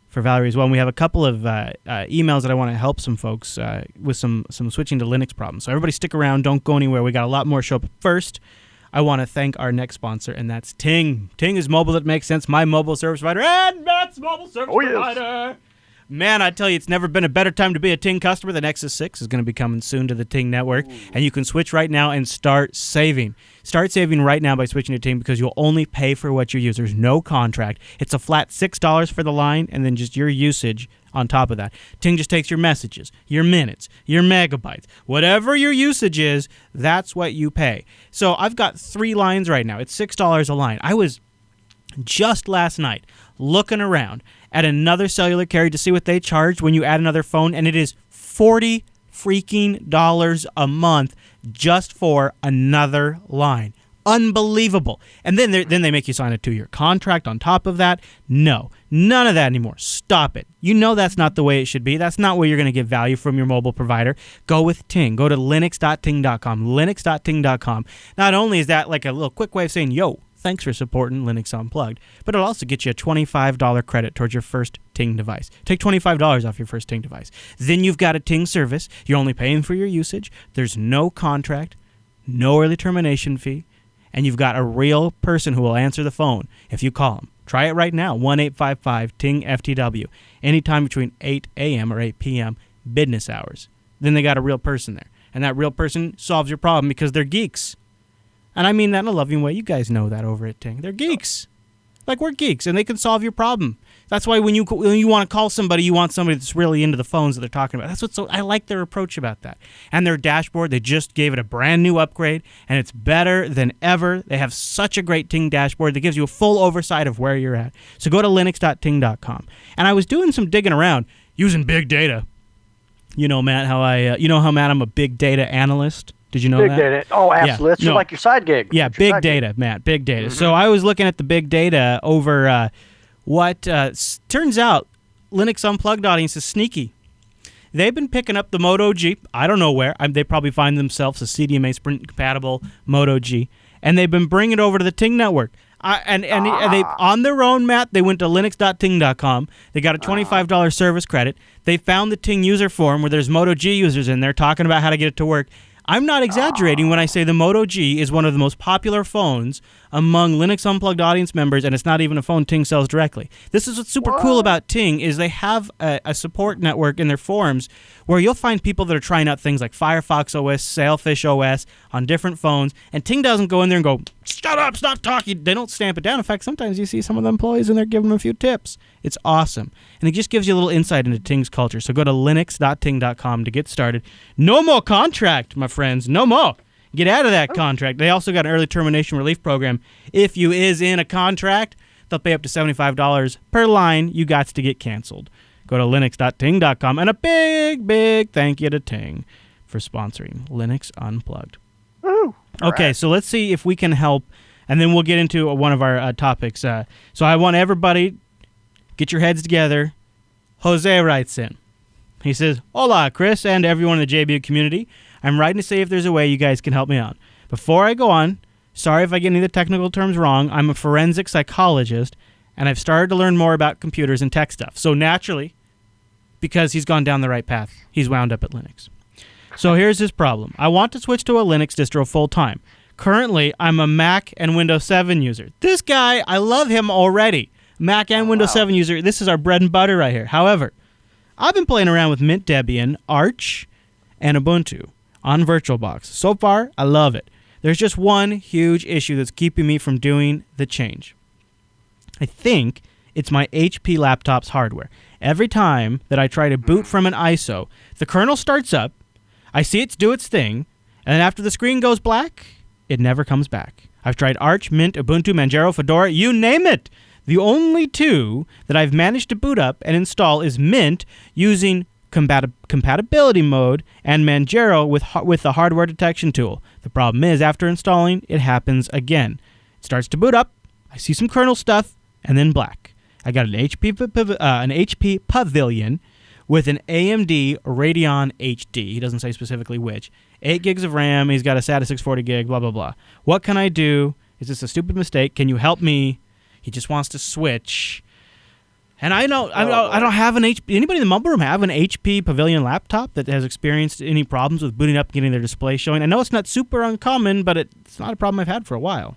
for Valerie as well. And we have a couple of emails that I want to help some folks with some switching to Linux problems. So everybody stick around. Don't go anywhere. We got a lot more show up. First, I want to thank our next sponsor, and that's Ting. Ting is mobile that makes sense. My mobile service provider, and Matt's mobile service provider. Yes. Man, I tell you, it's never been a better time to be a Ting customer. The Nexus 6 is going to be coming soon to the Ting network, and you can switch right now and start saving. Start saving right now by switching to Ting because you'll only pay for what you use. There's no contract. It's a flat $6 for the line, and then just your usage on top of that. Ting just takes your messages, your minutes, your megabytes. Whatever your usage is, that's what you pay. So I've got 3 lines right now. It's $6 a line. I was just last night looking around at another cellular carrier to see what they charge when you add another phone, and it is $40 freaking a month just for another line. Unbelievable. And then they make you sign a 2-year contract on top of that. No, none of that anymore. Stop it. You know that's not the way it should be. That's not where you're going to get value from your mobile provider. Go with Ting. Go to linux.ting.com. Linux.ting.com. Not only is that like a little quick way of saying, yo, thanks for supporting Linux Unplugged, but it'll also get you a $25 credit towards your first Ting device. Take $25 off your first Ting device. Then you've got a Ting service. You're only paying for your usage. There's no contract, no early termination fee, and you've got a real person who will answer the phone if you call them. Try it right now, 1-855-TING-FTW, anytime between 8 a.m. or 8 p.m. business hours. Then they got a real person there, and that real person solves your problem because they're geeks. And I mean that in a loving way. You guys know that over at Ting. They're geeks. Like, we're geeks, and they can solve your problem. That's why when you want to call somebody, you want somebody that's really into the phones that they're talking about. That's I like their approach about that. And their dashboard, they just gave it a brand new upgrade, and it's better than ever. They have such a great Ting dashboard that gives you a full oversight of where you're at. So go to linux.ting.com. And I was doing some digging around using big data. You know, Matt, Matt, I'm a big data analyst. Did you know that? Big data. Oh, absolutely. Yeah. That's just like your side gig. Yeah, big data, Matt. Big data. Mm-hmm. So I was looking at the big data over what turns out Linux Unplugged audience is sneaky. They've been picking up the Moto G. I don't know where. They probably find themselves a CDMA Sprint-compatible Moto G. And they've been bringing it over to the Ting network. And they on their own, Matt, they went to linux.ting.com. They got a $25 service credit. They found the Ting user forum where there's Moto G users in there talking about how to get it to work. I'm not exaggerating when I say the Moto G is one of the most popular phones among Linux Unplugged audience members, and it's not even a phone Ting sells directly. This is what's super cool about Ting is they have a support network in their forums where you'll find people that are trying out things like Firefox OS, Sailfish OS on different phones, and Ting doesn't go in there and go, shut up, stop talking. They don't stamp it down. In fact, sometimes you see some of the employees in there giving them a few tips. It's awesome. And it just gives you a little insight into Ting's culture. So go to linux.ting.com to get started. No more contract, my friends. No more. Get out of that contract. They also got an early termination relief program. If you is in a contract, they'll pay up to $75 per line. You got to get canceled. Go to linux.ting.com. And a big, big thank you to Ting for sponsoring Linux Unplugged. Ooh, okay, right. So let's see if we can help, and then we'll get into one of our topics. So I want everybody, get your heads together. Jose writes in. He says, Hola, Chris, and everyone in the JBU community. I'm writing to see if there's a way you guys can help me out. Before I go on, sorry if I get any of the technical terms wrong. I'm a forensic psychologist, and I've started to learn more about computers and tech stuff. So naturally, because he's gone down the right path, he's wound up at Linux. So here's his problem. I want to switch to a Linux distro full-time. Currently, I'm a Mac and Windows 7 user. This guy, I love him already. Mac and Windows 7 user. This is our bread and butter right here. However, I've been playing around with Mint Debian, Arch, and Ubuntu on VirtualBox. So far, I love it. There's just one huge issue that's keeping me from doing the change. I think it's my HP laptop's hardware. every time that I try to boot from an ISO, the kernel starts up, I see it do its thing, and then after the screen goes black, it never comes back. I've tried Arch, Mint, Ubuntu, Manjaro, Fedora, you name it. The only two that I've managed to boot up and install is Mint using compatibility mode and Manjaro with the hardware detection tool. The problem is, after installing, it happens again. It starts to boot up, I see some kernel stuff, and then black. I got an HP Pavilion with an AMD Radeon HD. He doesn't say specifically which. 8 gigs of RAM. He's got a SATA 640 gig, blah, blah, blah. What can I do? Is this a stupid mistake? Can you help me? He just wants to switch. And I don't have an HP. Anybody in the mumble room have an HP Pavilion laptop that has experienced any problems with booting up and getting their display showing? I know it's not super uncommon, but it's not a problem I've had for a while.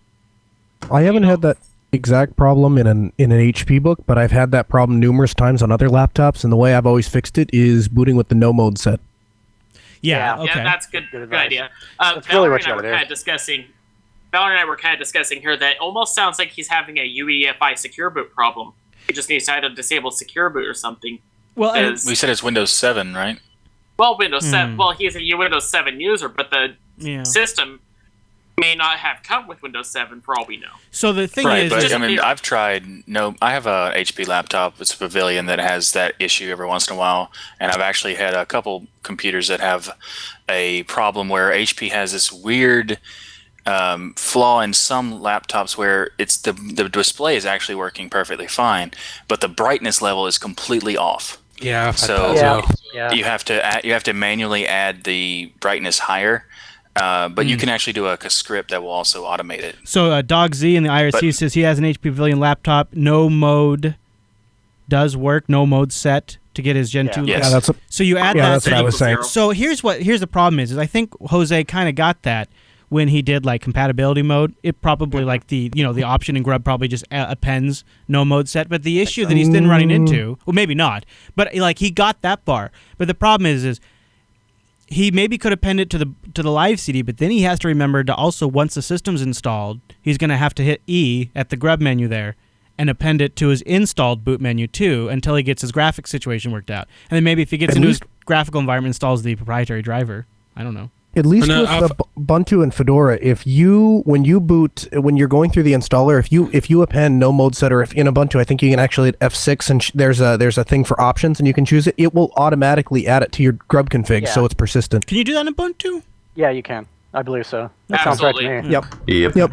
I haven't had that exact problem in an HP book, but I've had that problem numerous times on other laptops, and the way I've always fixed it is booting with the no mode set. Yeah, okay. Yeah, that's good idea. That's Valerie really what and I you were gotta kind of discussing. Valerie and I were kind of discussing here that it almost sounds like he's having a UEFI secure boot problem. He just needs to either disable secure boot or something. Well, we said it's Windows 7, right? Well, Windows 7. Well, he's a Windows 7 user, but the system may not have come with Windows 7 for all we know. So the thing right, is, but I mean, I've tried. I have a HP laptop. It's a Pavilion that has that issue every once in a while, and I've actually had a couple computers that have a problem where HP has this weird flaw in some laptops where it's the display is actually working perfectly fine, but the brightness level is completely off. Yeah. So Yeah. you have to manually add the brightness higher. But you can actually do a script that will also automate it. So Dog Z in the IRC says he has an HP Pavilion laptop. No mode does work. No mode set to get his Gen 2. Yes. Yeah, So you add that. that's what I was saying. So here's the problem is I think Jose kind of got that when he did like compatibility mode. It probably like the option in Grub probably just appends no mode set. But the issue that he's then running into, well maybe not, but like he got that bar. But the problem is he maybe could append it to the live CD, but then he has to remember to also, once the system's installed, he's going to have to hit E at the grub menu there and append it to his installed boot menu too until he gets his graphics situation worked out. And then maybe if he gets into his graphical environment, installs the proprietary driver. I don't know. At least with the Ubuntu and Fedora, when you're going through the installer, if you append no mode set, or if in Ubuntu, I think you can actually hit F6 and there's a thing for options and you can choose it. It will automatically add it to your grub config, so it's persistent. Can you do that in Ubuntu? Yeah, you can. I believe so. That sounds right to me. Yep.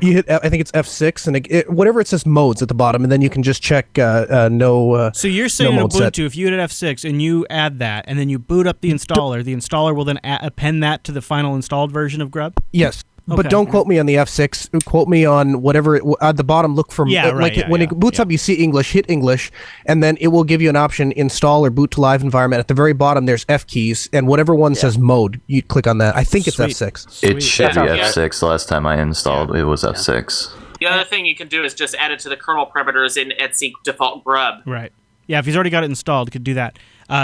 You hit, I think it's F6 and whatever it says modes at the bottom, and then you can just check no. So you're saying no in mode set. Ubuntu, if you hit F6 and you add that, and then you boot up the installer will then append that to the final installed version of Grub? Yes. Okay. But don't quote me on the F6. Quote me on whatever at the bottom. Look for when it boots up. You see English. Hit English, and then it will give you an option: install or boot to live environment. At the very bottom, there's F keys, and whatever one says mode, you click on that. I think it's F6. It should be F6. Last time I installed, it was F6. The other thing you can do is just add it to the kernel parameters in etc default grub. Right. Yeah, if he's already got it installed, he could do that.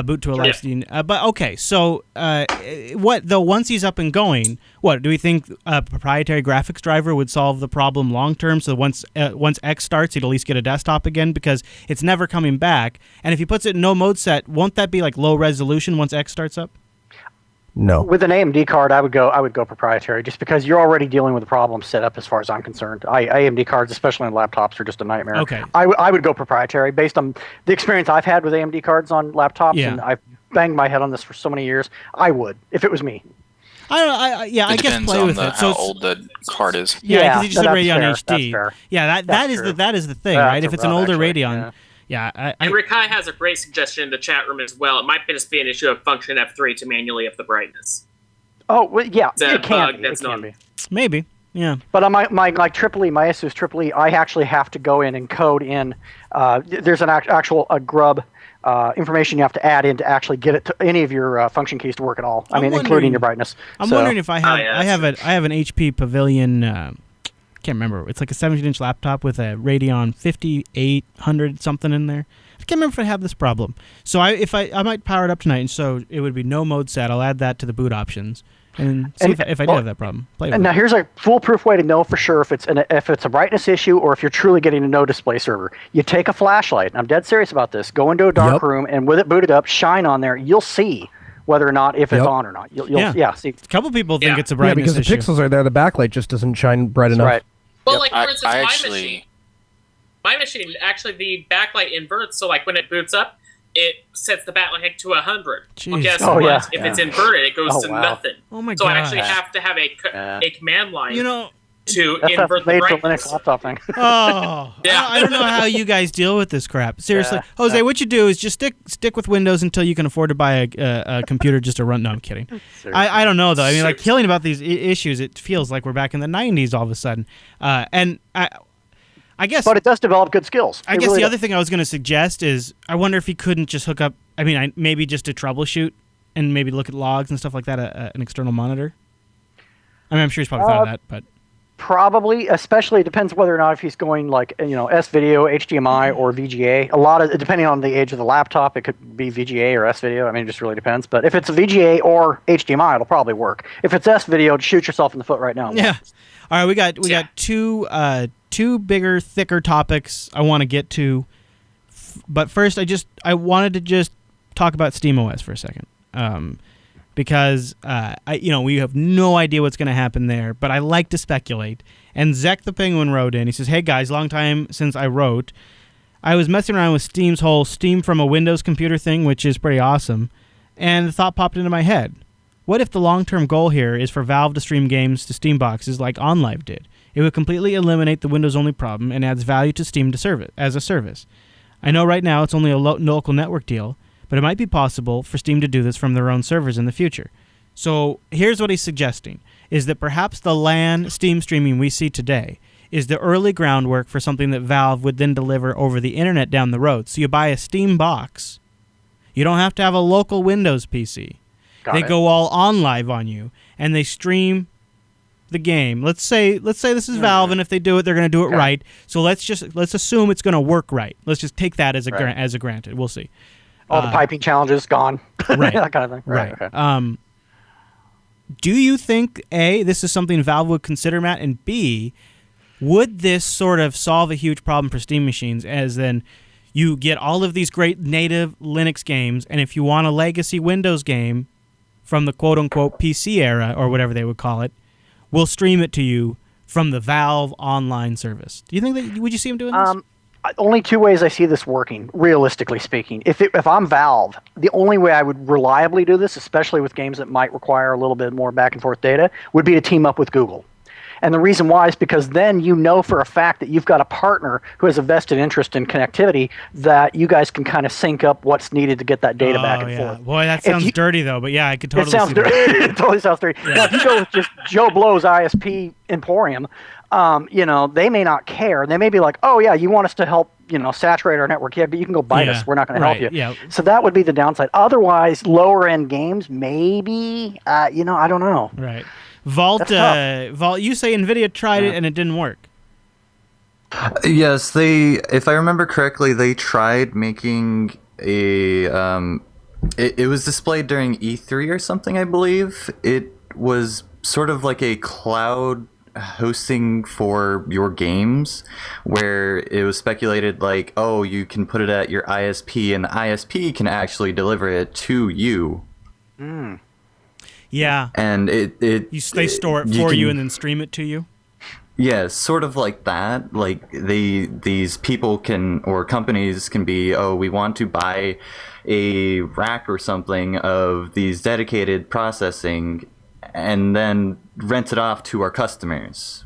Boot to a live stream. But okay, so once he's up and going, do we think a proprietary graphics driver would solve the problem long term? So once X starts, he'd at least get a desktop again, because it's never coming back. And if he puts it in no mode set, won't that be like low resolution once X starts up? No. With an AMD card, I would go proprietary, just because you're already dealing with the problem set up as far as I'm concerned. AMD cards, especially on laptops, are just a nightmare. Okay. I would go proproprietary based on the experience I've had with AMD cards on laptops, and I've banged my head on this for so many years. I would, if it was me. I guess play with it. How old the card is. Yeah, because you just said Radeon fair. HD. That's fair. Yeah, that is the thing, right? If it's an older Radeon. Yeah, and Rikai has a great suggestion in the chat room as well. It might just be an issue of function F3 to manually up the brightness. Oh, well, yeah, it can be. Maybe, yeah. But on my Asus AAA, I actually have to go in and code in. There's an actual grub information you have to add in to actually get it to any of your function keys to work at all. Including your brightness. I'm wondering if I have I have an HP Pavilion. Can't remember. It's like a 17-inch laptop with a Radeon 5800 something in there. I can't remember if I have this problem. So I might power it up tonight, and so it would be no mode set. I'll add that to the boot options, and see if I do have that problem. Play with and it. now here's a foolproof way to know for sure if it's a brightness issue or if you're truly getting a no display server. You take a flashlight, and I'm dead serious about this. Go into a dark room, and with it booted up, shine on there. You'll see whether or not if it's on or not. You'll see. A couple people think it's a brightness because the issue. pixels are there. The backlight just doesn't shine bright enough. Right. Well, like for instance, my machine actually the backlight inverts. So like when it boots up, it sets the backlight to 100. Well, guess what? If it's inverted, it goes to nothing. Oh my god! So I actually have to have a command line. To that's invert the made for brightness. Linux laptop thing. I don't know how you guys deal with this crap. Seriously, Jose, what you do is just stick with Windows until you can afford to buy a computer just to run. No, I'm kidding. I don't know though. I mean, like hearing about these issues, it feels like we're back in the '90s all of a sudden. And I guess, but it does develop good skills. I guess the other thing I was going to suggest is I wonder if he couldn't just hook up. I mean, maybe just to troubleshoot and maybe look at logs and stuff like that. An external monitor. I mean, I'm sure he's probably thought of that, but. Probably, especially it depends whether or not if he's going like S-video, HDMI, or VGA. A lot of depending on the age of the laptop, it could be VGA or S-video. I mean, it just really depends. But if it's a VGA or HDMI, it'll probably work. If it's S-video, shoot yourself in the foot right now. Yeah. All right, we got two bigger, thicker topics I want to get to, but first I wanted to just talk about SteamOS for a second. Because we have no idea what's going to happen there, but I like to speculate. And Zek the Penguin wrote in. He says, "Hey guys, long time since I wrote. I was messing around with Steam's whole Steam from a Windows computer thing, which is pretty awesome. And the thought popped into my head: what if the long-term goal here is for Valve to stream games to Steam boxes like OnLive did? It would completely eliminate the Windows-only problem and adds value to Steam as a service. I know right now it's only a local network deal." But it might be possible for Steam to do this from their own servers in the future. So here's what he's suggesting, is that perhaps the LAN Steam streaming we see today is the early groundwork for something that Valve would then deliver over the internet down the road. So you buy a Steam box. You don't have to have a local Windows PC. They go all OnLive on you, and they stream the game. Let's say this is Valve, and if they do it, they're going to do it right. So let's assume it's going to work right. Let's just take that as a granted. We'll see. All the piping challenges gone. Right. That kind of thing. Right. Okay. Do you think, A, this is something Valve would consider, Matt, and B, would this sort of solve a huge problem for Steam machines, as then you get all of these great native Linux games, and if you want a legacy Windows game from the quote-unquote PC era, or whatever they would call it, we'll stream it to you from the Valve online service. Do you think that, would you see them doing this? Only two ways I see this working, realistically speaking. If I'm Valve, the only way I would reliably do this, especially with games that might require a little bit more back and forth data, would be to team up with Google. And the reason why is because then you know for a fact that you've got a partner who has a vested interest in connectivity that you guys can kind of sync up what's needed to get that data back and forth. Boy, that sounds dirty though, but yeah, I could totally see that. It totally sounds dirty. Yeah. Now, if you go with just Joe Blow's ISP Emporium, they may not care. They may be like, oh yeah, you want us to help, saturate our network. Yeah, but you can go bite us. We're not going to help you. Yeah. So that would be the downside. Otherwise, lower end games, maybe, I don't know. Right. Vault, you say NVIDIA tried it and it didn't work. Yes, if I remember correctly, they tried making a, it was displayed during E3 or something, I believe. It was sort of like a cloud hosting for your games, where it was speculated like, oh, you can put it at your ISP and the ISP can actually deliver it to you. Yeah. And they store it for you and then stream it to you. Yeah, sort of like that. Like these people or companies can be, oh, we want to buy a rack or something of these dedicated processing and then rent it off to our customers.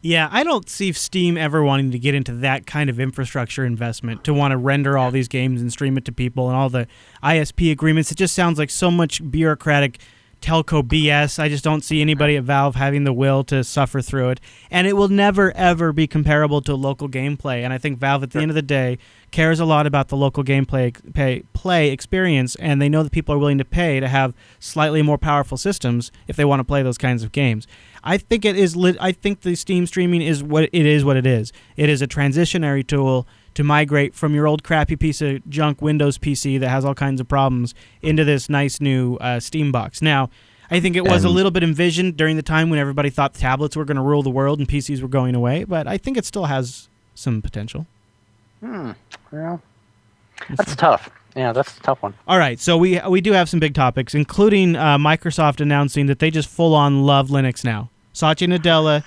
Yeah, I don't see Steam ever wanting to get into that kind of infrastructure investment to want to render all these games and stream it to people and all the ISP agreements. It just sounds like so much bureaucratic telco BS. I just don't see anybody at Valve having the will to suffer through it. And it will never, ever be comparable to local gameplay. And I think Valve, at the end of the day, cares a lot about the local gameplay play experience, and they know that people are willing to pay to have slightly more powerful systems if they want to play those kinds of games. I think it is. I think the Steam streaming is what it is. What it is. It is a transitionary tool to migrate from your old crappy piece of junk Windows PC that has all kinds of problems into this nice new Steam box. Now, I think it was a little bit envisioned during the time when everybody thought tablets were going to rule the world and PCs were going away, but I think it still has some potential. Well, that's tough. Yeah, that's a tough one. All right, so we do have some big topics, including Microsoft announcing that they just full-on love Linux now. Satya Nadella,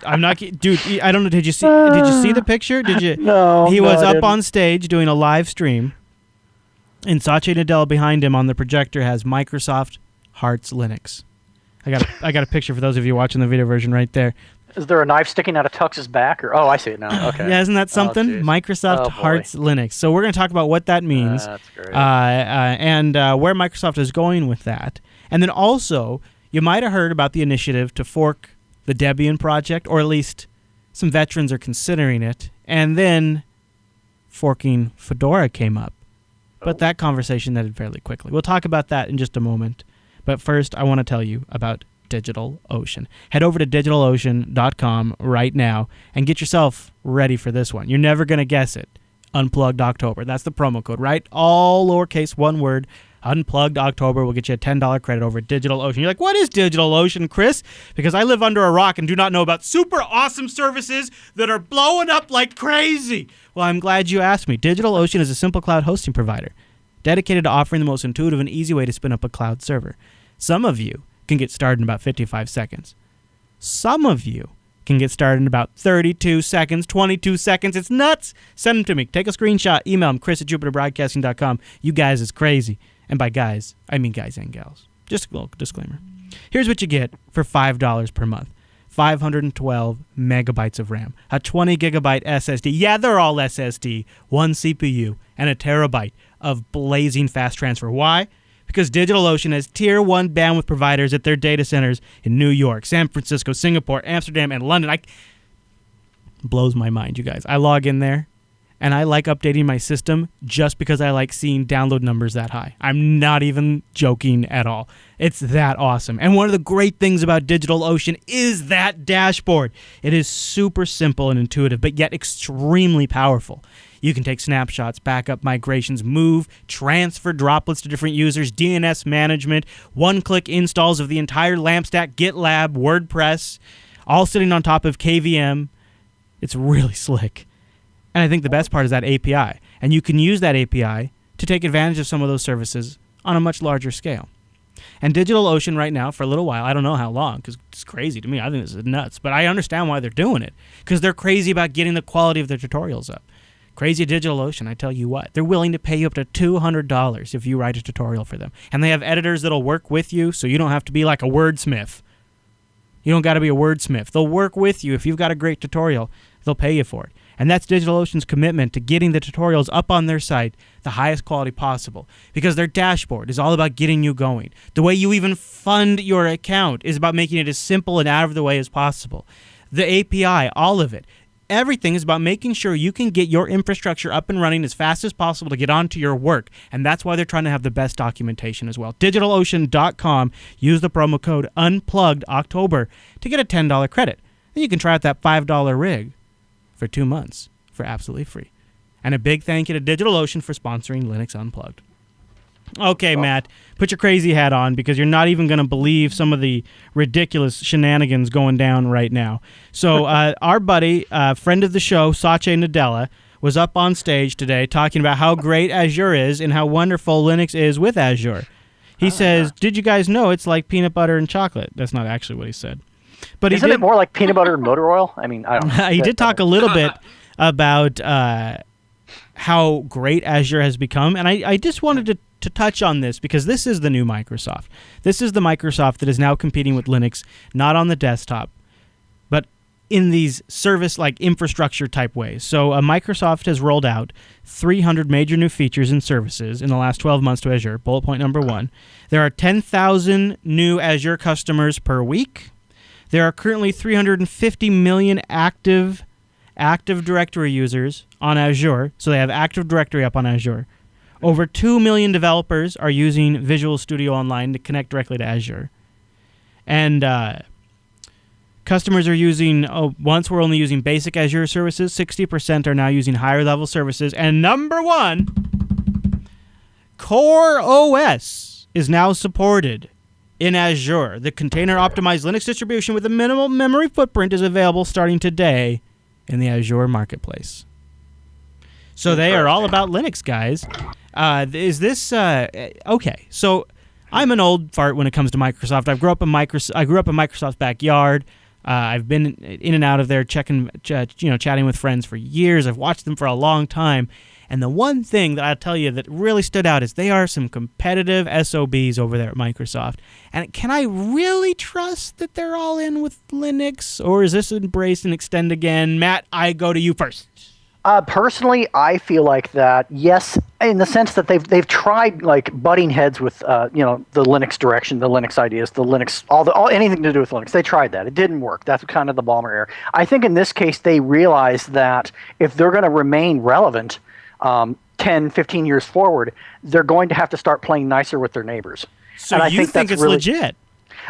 I'm not, dude. I don't know. Did you see the picture? Did you? No. He was up on stage doing a live stream, and Satya Nadella behind him on the projector has Microsoft Hearts Linux. I got a picture for those of you watching the video version right there. Is there a knife sticking out of Tux's back? Or I see it now. Okay. Yeah, isn't that something? Microsoft Hearts Linux. So we're going to talk about what that means. That's great. And where Microsoft is going with that. And then also, you might have heard about the initiative to fork the Debian project, or at least some veterans are considering it. And then forking Fedora came up. But that conversation ended fairly quickly. We'll talk about that in just a moment. But first, I want to tell you about DigitalOcean. Head over to DigitalOcean.com right now and get yourself ready for this one. You're never going to guess it. Unplugged October. That's the promo code, right? All lowercase, one word. Unplugged October will get you a $10 credit over at DigitalOcean. You're like, what is DigitalOcean, Chris? Because I live under a rock and do not know about super awesome services that are blowing up like crazy. Well, I'm glad you asked me. DigitalOcean is a simple cloud hosting provider dedicated to offering the most intuitive and easy way to spin up a cloud server. Some of you can get started in about 55 seconds. Some of you can get started in about 32 seconds, 22 seconds. It's nuts. Send them to me. Take a screenshot. Email them, chris@jupiterbroadcasting.com. You guys is crazy. And by guys, I mean guys and gals. Just a little disclaimer. Here's what you get for $5 per month. 512 megabytes of RAM, a 20 gigabyte SSD. Yeah, they're all SSD. One CPU, and a terabyte of blazing fast transfer. Why? Because DigitalOcean has Tier 1 bandwidth providers at their data centers in New York, San Francisco, Singapore, Amsterdam, and London. Blows my mind, you guys. I log in there, and I like updating my system just because I like seeing download numbers that high. I'm not even joking at all. It's that awesome. And one of the great things about DigitalOcean is that dashboard. It is super simple and intuitive, but yet extremely powerful. You can take snapshots, backup migrations, move, transfer droplets to different users, DNS management, one-click installs of the entire LAMP stack, GitLab, WordPress, all sitting on top of KVM. It's really slick. And I think the best part is that API. And you can use that API to take advantage of some of those services on a much larger scale. And DigitalOcean right now, for a little while, I don't know how long, because it's crazy to me. I think this is nuts. But I understand why they're doing it, because they're crazy about getting the quality of their tutorials up. Crazy DigitalOcean, I tell you what. They're willing to pay you up to $200 if you write a tutorial for them. And they have editors that'll work with you, so you don't have to be like a wordsmith. You don't got to be a wordsmith. They'll work with you. If you've got a great tutorial, they'll pay you for it. And that's DigitalOcean's commitment to getting the tutorials up on their site the highest quality possible, because their dashboard is all about getting you going. The way you even fund your account is about making it as simple and out of the way as possible. The API, all of it. Everything is about making sure you can get your infrastructure up and running as fast as possible to get onto your work. And that's why they're trying to have the best documentation as well. DigitalOcean.com. Use the promo code UNPLUGGEDOctober to get a $10 credit. Then you can try out that $5 rig for 2 months for absolutely free. And a big thank you to DigitalOcean for sponsoring Linux Unplugged. Okay, Matt, put your crazy hat on, because you're not even going to believe some of the ridiculous shenanigans going down right now. So our buddy, friend of the show, Satya Nadella, was up on stage today talking about how great Azure is and how wonderful Linux is with Azure. He says, did you guys know it's like peanut butter and chocolate? That's not actually what he said. But Isn't it more like peanut butter and motor oil? I mean, I don't know. He did talk a little bit about how great Azure has become. And I just wanted to touch on this, because this is the new Microsoft. This is the Microsoft that is now competing with Linux, not on the desktop, but in these service like infrastructure type ways. So Microsoft has rolled out 300 major new features and services in the last 12 months to Azure. Bullet point number 1. There are 10,000 new Azure customers per week. There are currently 350 million active Directory users on Azure. So they have Active Directory up on Azure. Over 2 million developers are using Visual Studio Online to connect directly to Azure. And customers are using, once we're only using basic Azure services, 60% are now using higher level services. And number 1, Core OS is now supported in Azure. The container-optimized Linux distribution with a minimal memory footprint is available starting today in the Azure Marketplace. So they are all about Linux, guys. Is this okay? So I'm an old fart when it comes to Microsoft. I grew up in Microsoft's backyard. I've been in and out of there, chatting with friends for years. I've watched them for a long time. And the one thing that I'll tell you that really stood out is they are some competitive SOBs over there at Microsoft. And can I really trust that they're all in with Linux? Or is this embrace and extend again? Matt, I go to you first. Personally, I feel like that, yes, in the sense that they've tried like butting heads with the Linux direction, the Linux ideas, the Linux, anything to do with Linux. They tried that. It didn't work. That's kind of the Balmer error. I think in this case they realized that if they're going to remain relevant 10, 15 years forward, they're going to have to start playing nicer with their neighbors. So and you think it's really legit?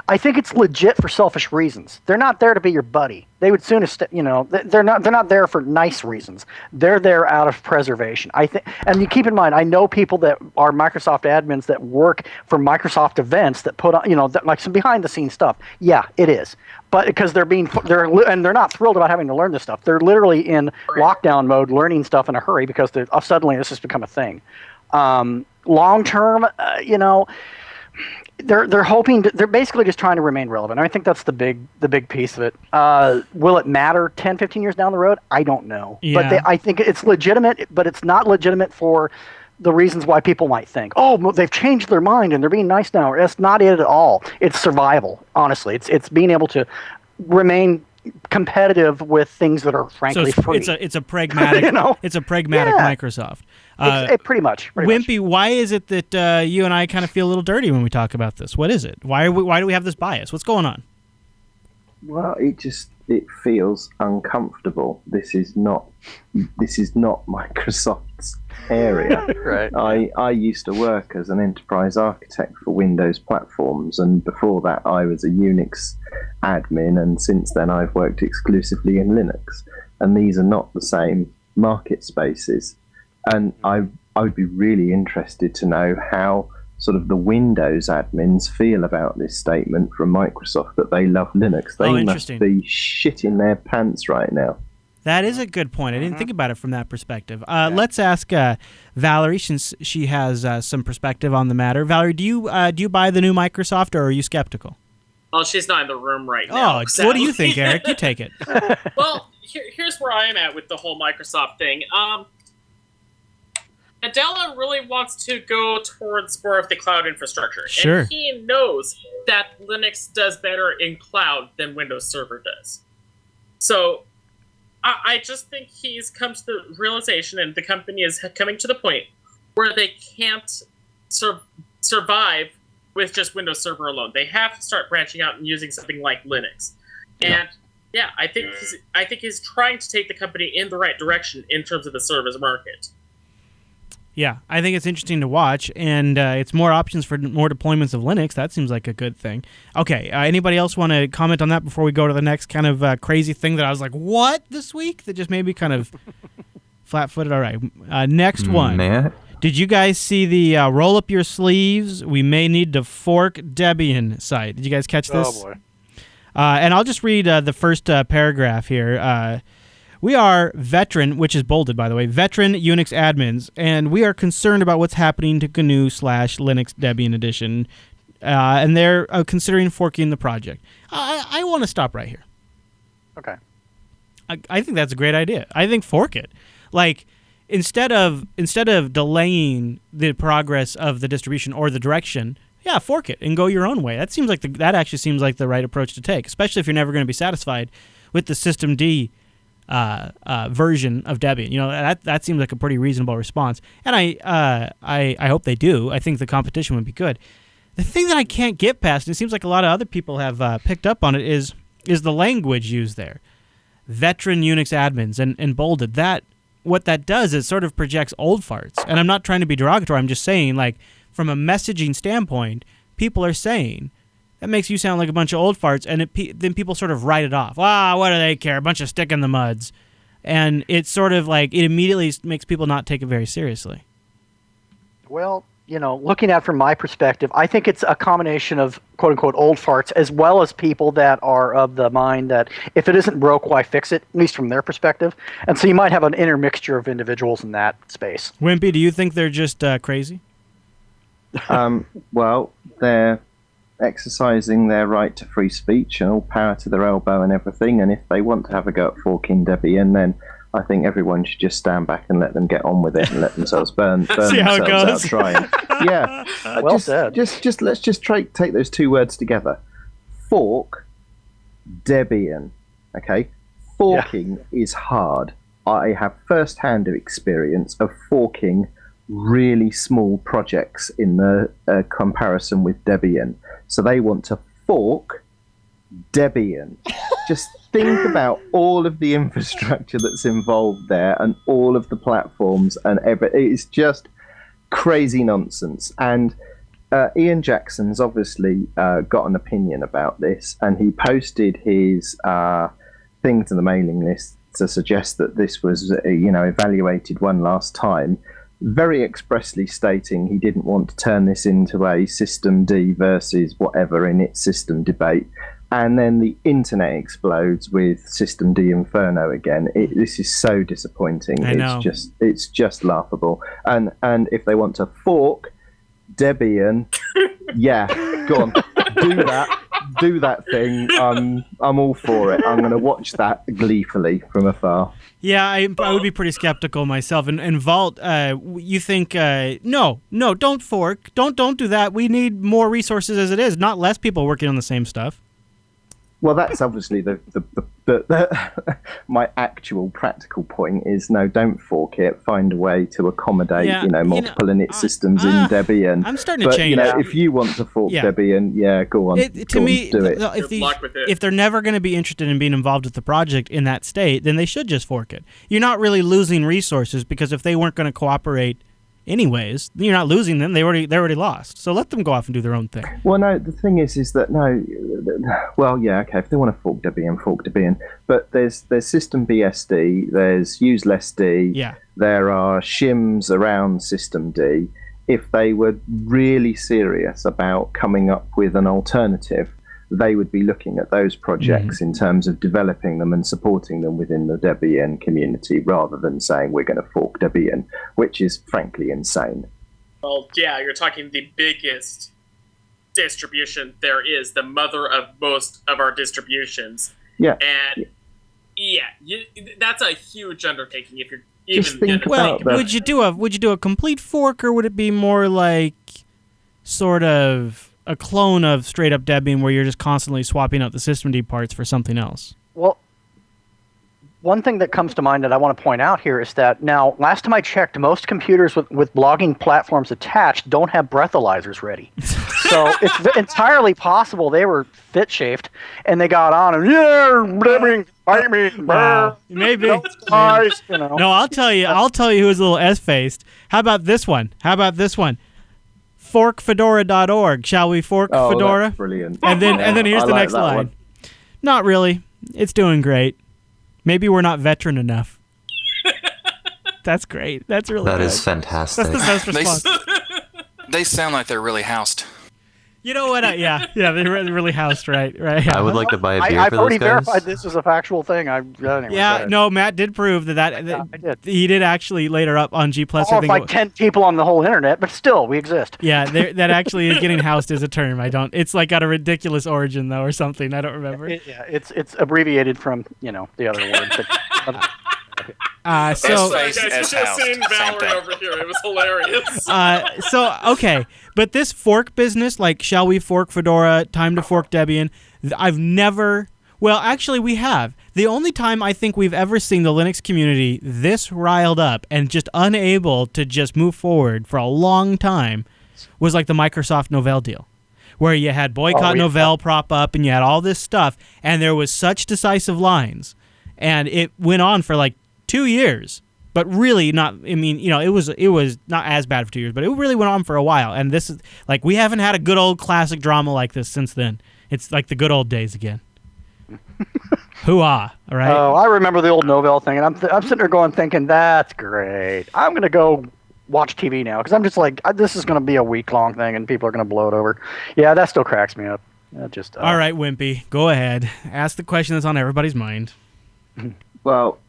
I think it's legit for selfish reasons. They're not there to be your buddy. They would sooner, they're not there for nice reasons. They're there out of preservation. I think, and you keep in mind, I know people that are Microsoft admins that work for Microsoft events that put on, like some behind the scenes stuff. Yeah, it is. But because they're not thrilled about having to learn this stuff. They're literally in lockdown mode, learning stuff in a hurry because suddenly this has become a thing. Long term, they're hoping they're basically just trying to remain relevant. I think that's the big piece of it. Will it matter 10, 15 years down the road? I don't know. Yeah. But I think it's legitimate, but it's not legitimate for the reasons why people might think, oh, they've changed their mind and they're being nice now. That's not it at all. It's survival, honestly. It's being able to remain competitive with things that are frankly free. It's a pragmatic it's a pragmatic Microsoft. Pretty much. Wimpy, why is it that you and I kind of feel a little dirty when we talk about this? What is it? Why do we have this bias? What's going on? Well, it feels uncomfortable. This is not Microsoft's area. Right. I used to work as an enterprise architect for Windows platforms, and before that I was a Unix admin, and since then I've worked exclusively in Linux, and these are not the same market spaces. And I would be really interested to know how sort of the Windows admins feel about this statement from Microsoft that they love Linux. They must be shitting their pants right now. That is a good point. I didn't think about it from that perspective. Let's ask Valerie, since she has some perspective on the matter. Valerie, do you buy the new Microsoft, or are you skeptical? Well, she's not in the room right now. Oh, so what do you think, Eric? You take it. Well, here's where I'm at with the whole Microsoft thing. Adela really wants to go towards more of the cloud infrastructure. Sure. And he knows that Linux does better in cloud than Windows Server does. So I just think he's come to the realization, and the company is coming to the point where they can't survive with just Windows Server alone. They have to start branching out and using something like Linux. And I think he's trying to take the company in the right direction in terms of the service market. Yeah, I think it's interesting to watch, and it's more options for more deployments of Linux. That seems like a good thing. Okay, anybody else want to comment on that before we go to the next kind of crazy thing that I was like, what, this week? That just made me kind of flat-footed. All right, next one. Did you guys see the roll up your sleeves, we may need to fork Debian site? Did you guys catch this? Oh, boy. And I'll just read the first paragraph here. We are veteran, which is bolded, by the way, veteran Unix admins, and we are concerned about what's happening to GNU/Linux Debian Edition, and they're considering forking the project. I want to stop right here. Okay. I think that's a great idea. I think fork it. Like, instead of delaying the progress of the distribution or the direction, fork it and go your own way. That actually seems like the right approach to take, especially if you're never going to be satisfied with the systemd version of Debian. That seems like a pretty reasonable response, and I hope they do. I think the competition would be good. The thing that I can't get past, and it seems like a lot of other people have picked up on it, is the language used there. Veteran Unix admins and bolded. That what that does is sort of projects old farts, and I'm not trying to be derogatory. I'm just saying, like, from a messaging standpoint, people are saying that makes you sound like a bunch of old farts, and then people sort of write it off. What do they care? A bunch of stick in the muds. And it's sort of like, it immediately makes people not take it very seriously. Well, looking at it from my perspective, I think it's a combination of quote unquote old farts as well as people that are of the mind that if it isn't broke, why fix it? At least from their perspective. And so you might have an intermixture of individuals in that space. Wimpy, do you think they're just crazy? Well, they're exercising their right to free speech and all power to their elbow and everything. And if they want to have a go at forking Debian, then I think everyone should just stand back and let them get on with it and let themselves burn See how it themselves goes. out trying. Yeah. Well said. Let's just take those two words together. Fork, Debian. Okay? Forking is hard. I have first-hand experience of forking really small projects in the comparison with Debian. So they want to fork Debian. Just think about all of the infrastructure that's involved there and all of the platforms and everything. It's just crazy nonsense. And Ian Jackson's obviously got an opinion about this, and he posted his thing to the mailing list to suggest that this was, evaluated one last time, very expressly stating he didn't want to turn this into a System D versus whatever in its system debate. And then the internet explodes with System D Inferno again. This is so disappointing. I know. It's just laughable. And if they want to fork Debian, yeah, go on, do that thing. I'm all for it. I'm going to watch that gleefully from afar. Yeah, I would be pretty skeptical myself. And Vault, you think no, don't fork, don't do that. We need more resources as it is, not less people working on the same stuff. Well, that's obviously the my actual practical point is no, don't fork it. Find a way to accommodate, multiple init systems in Debian. I'm starting to change. If you want to fork Debian, go on. To me, do it. If they're never going to be interested in being involved with the project in that state, then they should just fork it. You're not really losing resources because if they weren't going to cooperate anyways, you're not losing them. They're already lost. So let them go off and do their own thing. Well, no, the thing is that no. Well, yeah, okay. If they want to fork Debian. But there's System BSD. There's UseLessD. Yeah. There are shims around System D. If they were really serious about coming up with an alternative, they would be looking at those projects in terms of developing them and supporting them within the Debian community rather than saying we're going to fork Debian, which is frankly insane. Well, yeah, you're talking the biggest distribution there is, the mother of most of our distributions. Yeah. And that's a huge undertaking if you're Just even think about that. Would you do a complete fork, or would it be more like sort of a clone of straight up Debian where you're just constantly swapping out the System D parts for something else? Well, one thing that comes to mind that I want to point out here is that now, last time I checked, most computers with blogging platforms attached don't have breathalyzers ready. So it's entirely possible they were fit-chafed and they got on and bite me, Wow. Maybe. No, I'll tell you who's a little S-faced. How about this one? Forkfedora.org. Shall we fork Fedora? That's brilliant. And then here's the next line. One. Not really. It's doing great. Maybe we're not veteran enough. That's great. That's really good. That is fantastic. That's the best response. They sound like they're really housed. You know what? They're really housed, right? Yeah. I would like to buy a beer I've for those already guys. verified this was a factual thing. Anyway, No, Matt did prove that I did. he did actually later up on G+. I think like 10 people on the whole internet, but still, we exist. Yeah, that actually is getting housed is a term. It's like got a ridiculous origin though, or something. I don't remember. It's abbreviated from the other word. So guys, you should have seen Valerie over here. It was hilarious. Okay, but this fork business, like, shall we fork Fedora? Time to fork Debian. I've never. Well, actually, we have. The only time I think we've ever seen the Linux community this riled up and just unable to just move forward for a long time was like the Microsoft Novell deal, where you had boycott Novell prop up and you had all this stuff, and there was such decisive lines, and it went on for like 2 years, but really not. I mean, it was not as bad for 2 years, but it really went on for a while. And this is like, we haven't had a good old classic drama like this since then. It's like the good old days again. Hoo-ah, all right? Oh, I remember the old Novell thing, and I'm sitting there thinking, that's great. I'm going to go watch TV now because I'm just like, this is going to be a week-long thing and people are going to blow it over. Yeah, that still cracks me up. All right, Wimpy, go ahead. Ask the question that's on everybody's mind. Well,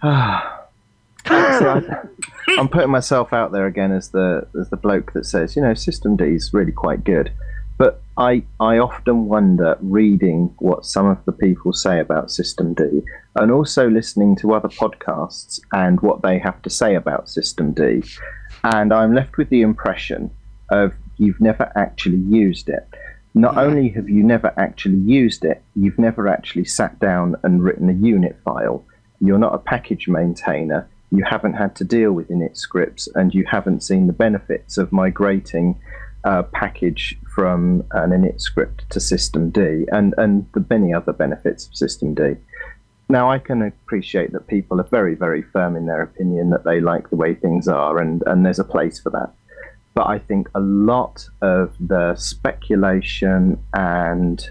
I'm putting myself out there again as the bloke that says, System D is really quite good. But I often wonder, reading what some of the people say about System D, and also listening to other podcasts and what they have to say about System D, and I'm left with the impression of you've never actually used it. Not only have you never actually used it, you've never actually sat down and written a unit file. You're not a package maintainer. You haven't had to deal with init scripts, and you haven't seen the benefits of migrating a package from an init script to System D, and the many other benefits of System D. Now, I can appreciate that people are very, very firm in their opinion that they like the way things are, and there's a place for that. But I think a lot of the speculation and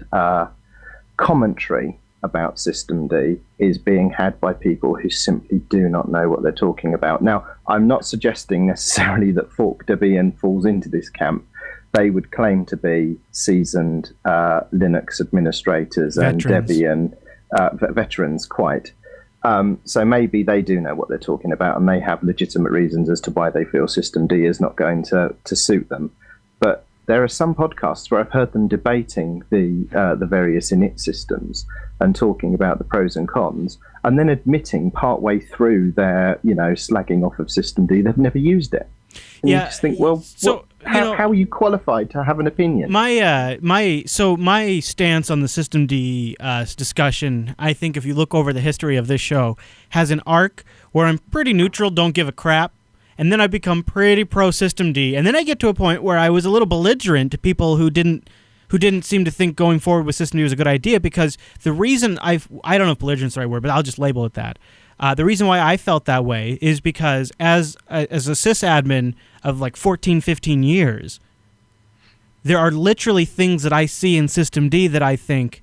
commentary about System D is being had by people who simply do not know what they're talking about. Now, I'm not suggesting necessarily that Fork Debian falls into this camp. They would claim to be seasoned Linux administrators and Debian veterans quite. So maybe they do know what they're talking about, and they have legitimate reasons as to why they feel System D is not going to suit them. But there are some podcasts where I've heard them debating the various init systems and talking about the pros and cons, and then admitting partway through their slagging off of System D they've never used it. And you just think, well, how are you qualified to have an opinion? My stance on the System D discussion, I think if you look over the history of this show, has an arc where I'm pretty neutral, don't give a crap, and then I become pretty pro System D, and then I get to a point where I was a little belligerent to people who didn't seem to think going forward with System D was a good idea, because the reason I don't know if belligerent's the right word, but I'll just label it that. The reason why I felt that way is because as a sysadmin of like 14, 15 years, there are literally things that I see in System D that I think,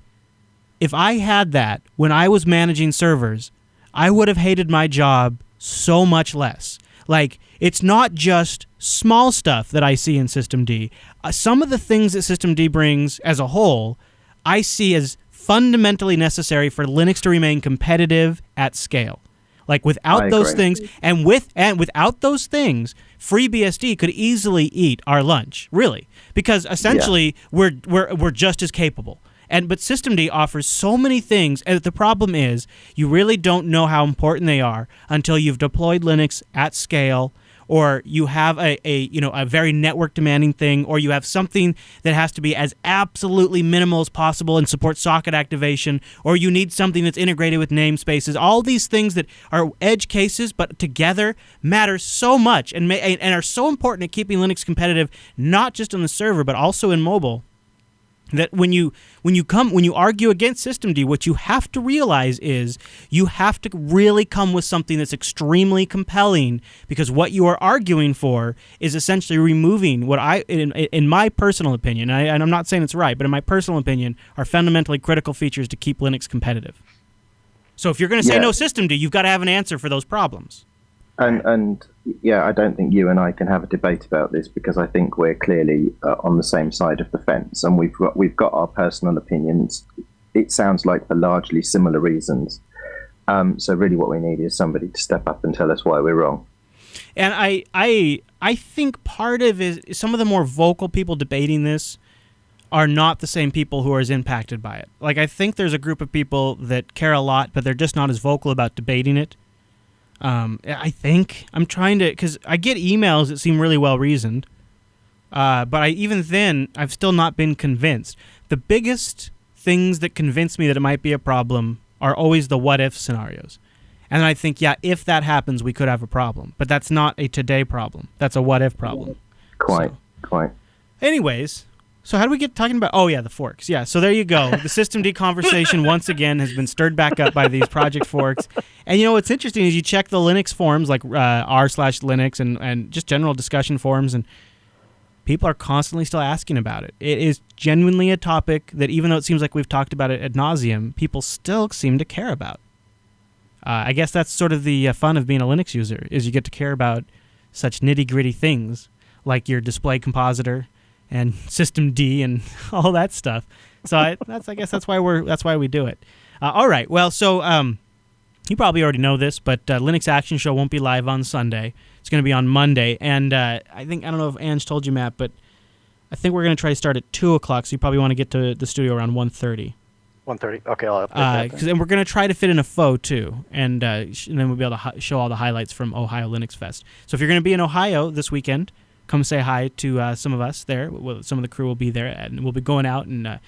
if I had that when I was managing servers, I would have hated my job so much less. Like, it's not just small stuff that I see in System D. Some of the things that System D brings as a whole, I see as fundamentally necessary for Linux to remain competitive at scale. Like, without those things, and without those things, FreeBSD could easily eat our lunch, really, because essentially we're just as capable. But System D offers so many things, and the problem is you really don't know how important they are until you've deployed Linux at scale, or you have a very network demanding thing, or you have something that has to be as absolutely minimal as possible and support socket activation, or you need something that's integrated with namespaces. All these things that are edge cases, but together matter so much and are so important at keeping Linux competitive, not just on the server but also in mobile. That when you argue against System D, what you have to realize is you have to really come with something that's extremely compelling, because what you are arguing for is essentially removing what in my personal opinion, and I'm not saying it's right, but in my personal opinion, are fundamentally critical features to keep Linux competitive. So if you're going to say no System D, you've got to have an answer for those problems. And I don't think you and I can have a debate about this, because I think we're clearly on the same side of the fence, and we've got our personal opinions. It sounds like for largely similar reasons. So really, what we need is somebody to step up and tell us why we're wrong. And I think part of it is some of the more vocal people debating this are not the same people who are as impacted by it. Like, I think there's a group of people that care a lot, but they're just not as vocal about debating it. I think I'm trying to, because I get emails that seem really well reasoned, but even then, I've still not been convinced. The biggest things that convince me that it might be a problem are always the what if scenarios. And I think, if that happens, we could have a problem. But that's not a today problem. That's a what if problem. Quite. Anyways, so how do we get talking about... Oh, yeah, the forks. Yeah, so there you go. The System D conversation, once again, has been stirred back up by these project forks. And, what's interesting is you check the Linux forums, like r/Linux and just general discussion forums, and people are constantly still asking about it. It is genuinely a topic that, even though it seems like we've talked about it ad nauseum, people still seem to care about. I guess that's sort of the fun of being a Linux user, is you get to care about such nitty-gritty things like your display compositor and system D and all that stuff. So I guess that's why we do it. All right. Well, so you probably already know this, but Linux Action Show won't be live on Sunday. It's going to be on Monday, and I don't know if Ange told you, Matt, but I think we're going to try to start at 2 o'clock, so you probably want to get to the studio around 1:30. 1:30. Okay, I'll update that. And we're going to try to fit in a faux, too, and then we'll be able to show all the highlights from Ohio Linux Fest. So if you're going to be in Ohio this weekend, come say hi to some of us there. Some of the crew will be there, and we'll be going out and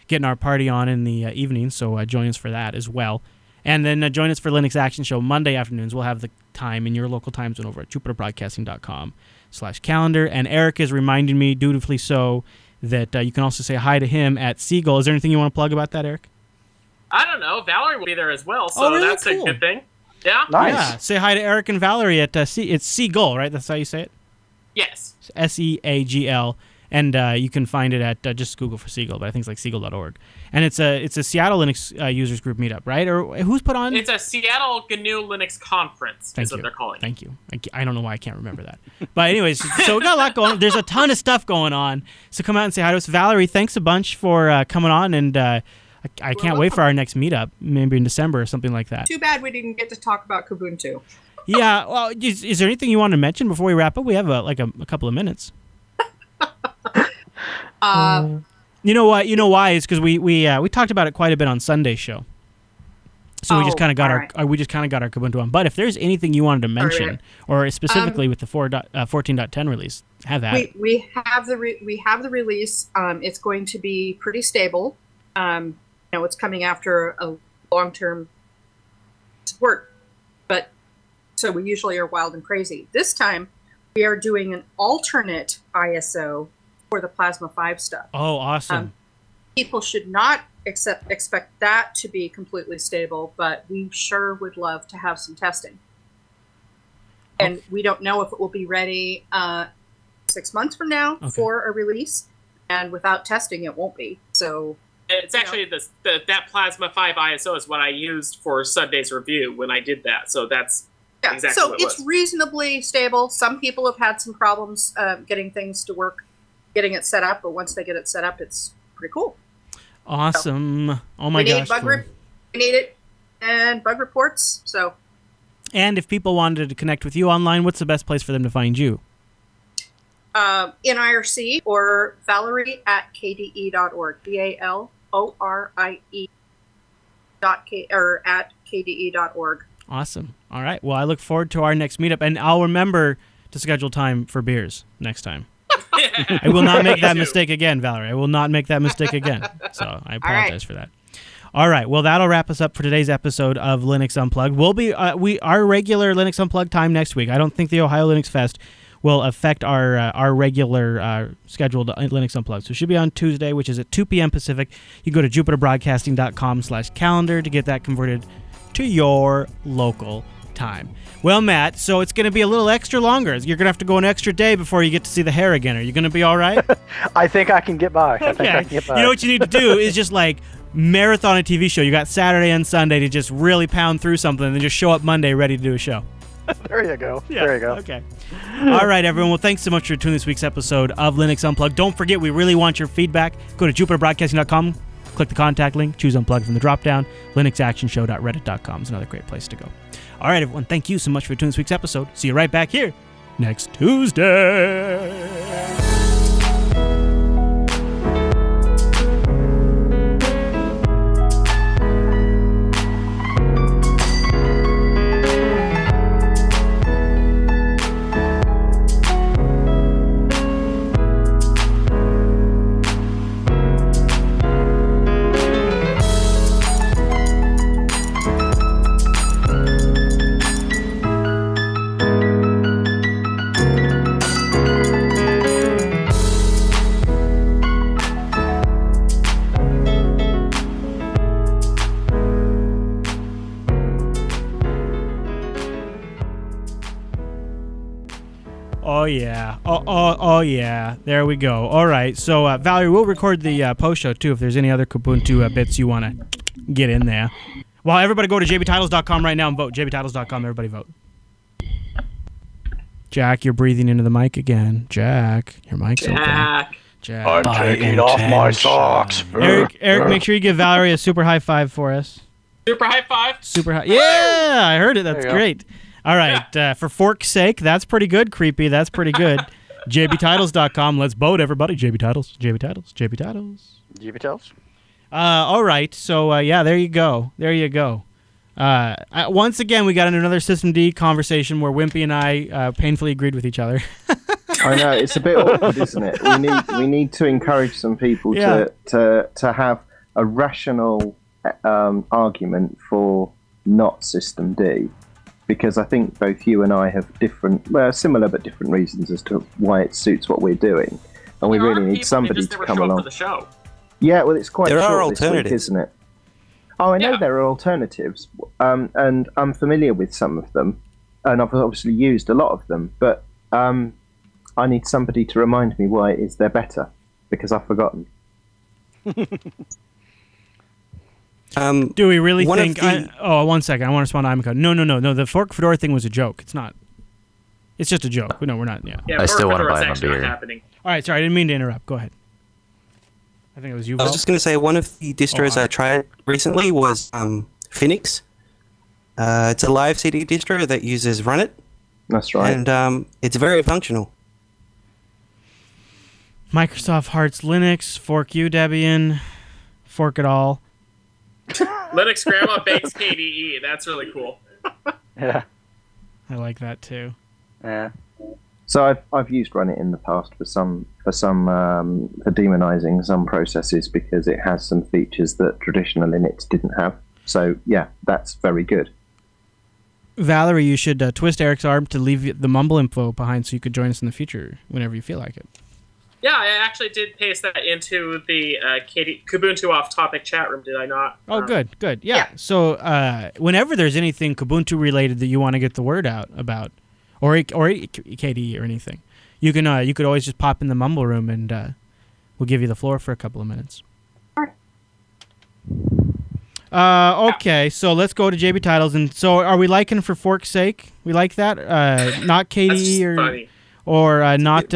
getting our party on in the evening, so join us for that as well. And then join us for Linux Action Show Monday afternoons. We'll have the time in your local time zone over at jupiterbroadcasting.com/calendar. And Eric is reminding me, dutifully so, that you can also say hi to him at Seagull. Is there anything you want to plug about that, Eric? I don't know. Valerie will be there as well, so really? that's Cool. a good thing. Yeah. Nice. Yeah. Say hi to Eric and Valerie at it's Seagull, right? That's how you say it? Yes. SEAGL. And you can find it at just Google for Seagull, but I think it's like seagull.org. And it's a Seattle Linux users group meetup, right? Or who's put on? It's a Seattle GNU Linux conference. Thank is what you. they're calling it. Thank you. I don't know why I can't remember that. But anyways, so we got a lot going on. There's a ton of stuff going on. So come out and say hi to us. Valerie, thanks a bunch for coming on, and I can't wait for our next meetup, maybe in December or something like that. Too bad we didn't get to talk about Kubuntu. Yeah. Well, is there anything you want to mention before we wrap up? We have a couple of minutes. You know what? You know why? Is because we talked about it quite a bit on Sunday's show. So we just kind of got our Kubuntu on. But if there's anything you wanted to mention, or specifically with the 14.10 release, have that. We have the release. It's going to be pretty stable. It's coming after a long-term support, but so we usually are wild and crazy. This time, we are doing an alternate ISO for the Plasma 5 stuff. Oh, awesome. People should not expect that to be completely stable, but we sure would love to have some testing. And we don't know if it will be ready 6 months from now for a release, and without testing, it won't be. So it's actually that Plasma 5 ISO is what I used for Sunday's review when I did that. So that's exactly so what it was. It's reasonably stable. Some people have had some problems getting things to work, getting it set up, but once they get it set up, it's pretty cool. Awesome. So, oh my gosh. We need it and bug reports. So. And if people wanted to connect with you online, what's the best place for them to find you? In IRC or Valerie at kde.org. VALORIE.KDE.org. Awesome. All right. Well, I look forward to our next meetup, and I'll remember to schedule time for beers next time. I will not make that mistake again, Valerie. I will not make that mistake again. So I apologize for that. All right. Well, that'll wrap us up for today's episode of Linux Unplugged. We'll be our regular Linux Unplugged time next week. I don't think the Ohio Linux Fest will affect our regular scheduled Linux Unplugged. So it should be on Tuesday, which is at 2 p.m. Pacific. You go to jupiterbroadcasting.com/calendar to get that converted to your local time. Well, Matt, so it's going to be a little extra longer. You're going to have to go an extra day before you get to see the hair again. Are you going to be all right? I think I can get by. Okay. You know what you need to do is just like marathon a TV show. You got Saturday and Sunday to just really pound through something and then just show up Monday ready to do a show. There you go. Yeah, there you go. Okay. All right, everyone. Well, thanks so much for tuning this week's episode of Linux Unplugged. Don't forget, we really want your feedback. Go to jupiterbroadcasting.com. Click the contact link, choose Unplugged from the drop-down. linuxactionshow.reddit.com is another great place to go. All right, everyone, thank you so much for tuning this week's episode. See you right back here next Tuesday. Oh, yeah. Oh, yeah. There we go. All right. So, Valerie, we'll record the post-show, too, if there's any other Kubuntu bits you want to get in there. Well, everybody go to jbtitles.com right now and vote. jbtitles.com, everybody vote. Jack, you're breathing into the mic again. Jack, your mic's open. Jack. I'm taking off my socks. Eric, make sure you give Valerie a super high five for us. Super high five? Super high. Yeah, I heard it. That's great. All right. For fork's sake, that's pretty good, Creepy. That's pretty good. JBTitles.com. Let's vote, everybody. JB Titles. JB Titles. JB Titles. JB Titles. All right. So, yeah, there you go. There you go. Once again, we got into another System D conversation where Wimpy and I painfully agreed with each other. I know, it's a bit awkward, isn't it? We need to encourage some people to have a rational argument for not System D, because I think both you and I have similar but different reasons as to why it suits what we're doing, and we really need somebody to come along. For the show. Yeah, well, it's quite there short are alternatives, this week, isn't it? Oh, I know there are alternatives, and I'm familiar with some of them, and I've obviously used a lot of them, but I need somebody to remind me why it is they're better, because I've forgotten. Do we really think... one second. I want to respond to Imco. No. The Fork Fedora thing was a joke. It's not. It's just a joke. No, we're not. Yeah. I still want to buy my beer. All right, sorry. I didn't mean to interrupt. Go ahead. I think it was you. I was just going to say one of the distros I tried recently was Phoenix. It's a live CD distro that uses Runit. That's right. And it's very functional. Microsoft Hearts Linux, Fork U Debian, Fork it all. Linux Grandma bakes KDE. That's really cool. Yeah. I like that too. Yeah. So I've used Runit in the past for demonizing some processes because it has some features that traditional Linux didn't have. So yeah, that's very good. Valerie, you should twist Eric's arm to leave the mumble info behind so you could join us in the future whenever you feel like it. Yeah, I actually did paste that into the Kubuntu off-topic chat room, did I not? Oh, good. Yeah. So whenever there's anything Kubuntu related that you want to get the word out about, or KDE or anything, you could always just pop in the mumble room and we'll give you the floor for a couple of minutes. Okay, so let's go to JB Titles. And so are we liking for fork's sake? We like that? Not KDE or not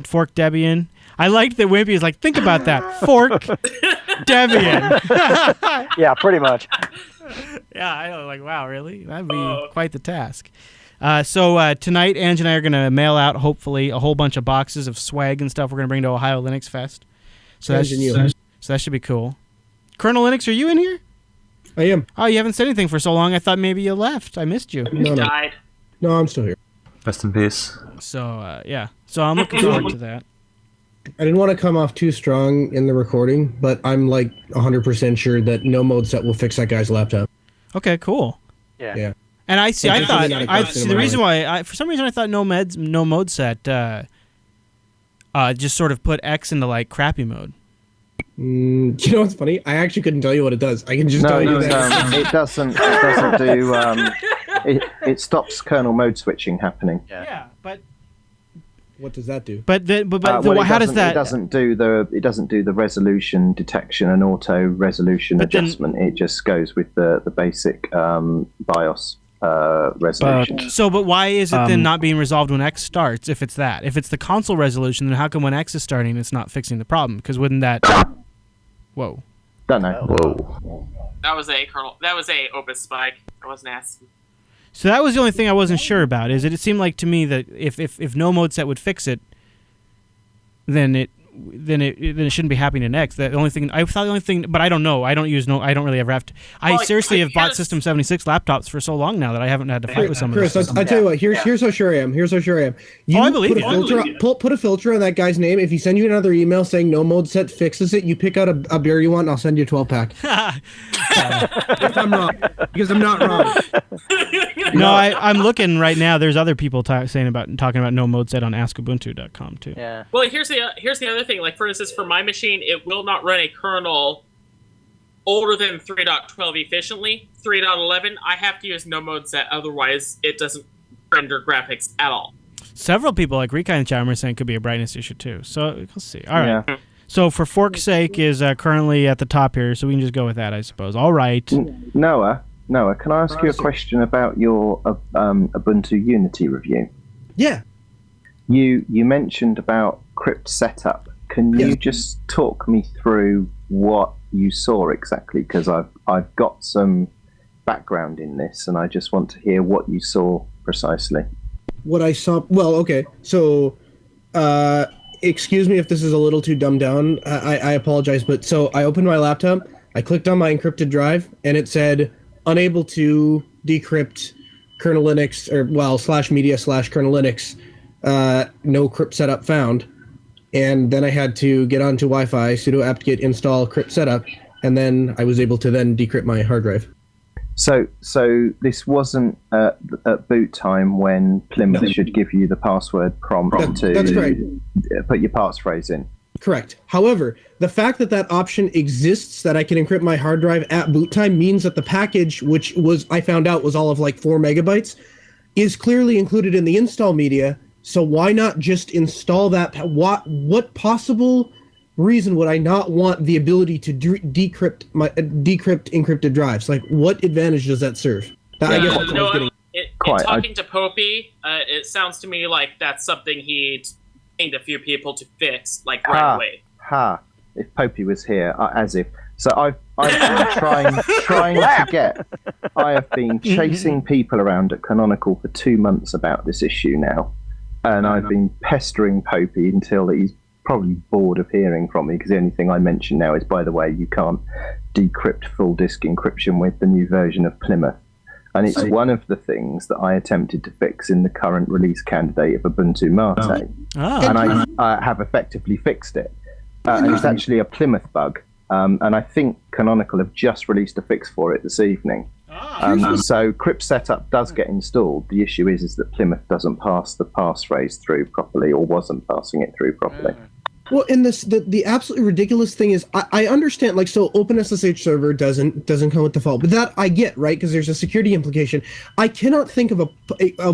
Fork Debian. I liked that Wimpy is like, think about that. Fork Debian. Yeah, pretty much. Yeah, I know. Like, wow, really? That'd be quite the task. So tonight, Ange and I are going to mail out, hopefully, a whole bunch of boxes of swag and stuff we're going to bring to Ohio Linux Fest. So that should be cool. Colonel Linux, are you in here? I am. Oh, you haven't said anything for so long. I thought maybe you left. I missed you. You died. No, I'm still here. Rest in peace. So, yeah. So I'm looking forward to that. I didn't want to come off too strong in the recording, but I'm like 100% sure that no mode set will fix that guy's laptop. Okay, cool. Yeah. And I the reason why, for some reason I thought no mode set just sort of put X into like crappy mode. You know what's funny? I actually couldn't tell you what it does. I can just tell you that. It doesn't do. It stops kernel mode switching happening. Yeah, but what does that do? But how does that? It doesn't do the resolution detection and auto resolution adjustment. It just goes with the basic BIOS resolution. But why is it then not being resolved when X starts? If it's the console resolution, then how come when X is starting, it's not fixing the problem? Because wouldn't that? Whoa. Don't know. Whoa. That was a Opus spike. I wasn't asking. So that was the only thing I wasn't sure about. Is it seemed like to me that if no mode set would fix it, then it shouldn't be happening in X. The only thing, but I don't know. I don't really ever have to. I seriously have bought System 76 laptops for so long now that I haven't had to fight with some of Chris, I tell you what. Here's how sure I am. You I believe put a filter on that guy's name. If he sends you another email saying no mode set fixes it, you pick out a beer you want, and I'll send you a 12-pack. If I'm wrong, because I'm not wrong. No, I'm looking right now. There's other people talking about no mode set on askubuntu.com too. Yeah. Well, here's the other thing. Like, for instance, for my machine, it will not run a kernel older than 3.12 efficiently. 3.11, I have to use no mode set, otherwise it doesn't render graphics at all. Several people, like Rika in the chat room, are saying it could be a brightness issue too. So we'll see. All right. Yeah. So for fork's sake is currently at the top here, so we can just go with that, I suppose. All right. Noah, can I ask you a question about your Ubuntu Unity review? Yeah. You mentioned about crypt setup. Can you just talk me through what you saw exactly? Because I've got some background in this, and I just want to hear what you saw precisely. What I saw. Well, okay. So, excuse me if this is a little too dumbed down. I apologize, but so I opened my laptop. I clicked on my encrypted drive, and it said unable to decrypt kernel Linux or /media/kernel Linux. No crypt setup found. And then I had to get onto Wi-Fi, sudo apt-get install crypt setup, and then I was able to then decrypt my hard drive. So this wasn't at boot time when Plymouth should give you the password prompt That's correct. Put your passphrase in. Correct. However, the fact that that option exists, that I can encrypt my hard drive at boot time, means that the package, which I found out was all of like 4 megabytes, is clearly included in the install media. So why not just install that? What possible reason would I not want the ability to decrypt encrypted drives? Like, what advantage does that serve? Talking to Popey, it sounds to me like that's something he'd need a few people to fix, like right away. If Popey was here, as if. So I've been trying to get. I have been chasing people around at Canonical for 2 months about this issue now. And I've been pestering Popey until he's probably bored of hearing from me, because the only thing I mention now is, by the way, you can't decrypt full disk encryption with the new version of Plymouth. And it's one of the things that I attempted to fix in the current release candidate of Ubuntu MATE. And I have effectively fixed it. And it's actually a Plymouth bug. And I think Canonical have just released a fix for it this evening. So crypt setup does get installed. The issue is that Plymouth doesn't pass the passphrase through properly, or wasn't passing it through properly. Well, in this, the absolutely ridiculous thing is, I understand, like, so OpenSSH server doesn't come with default, but that I get, right? Because there's a security implication. I cannot think of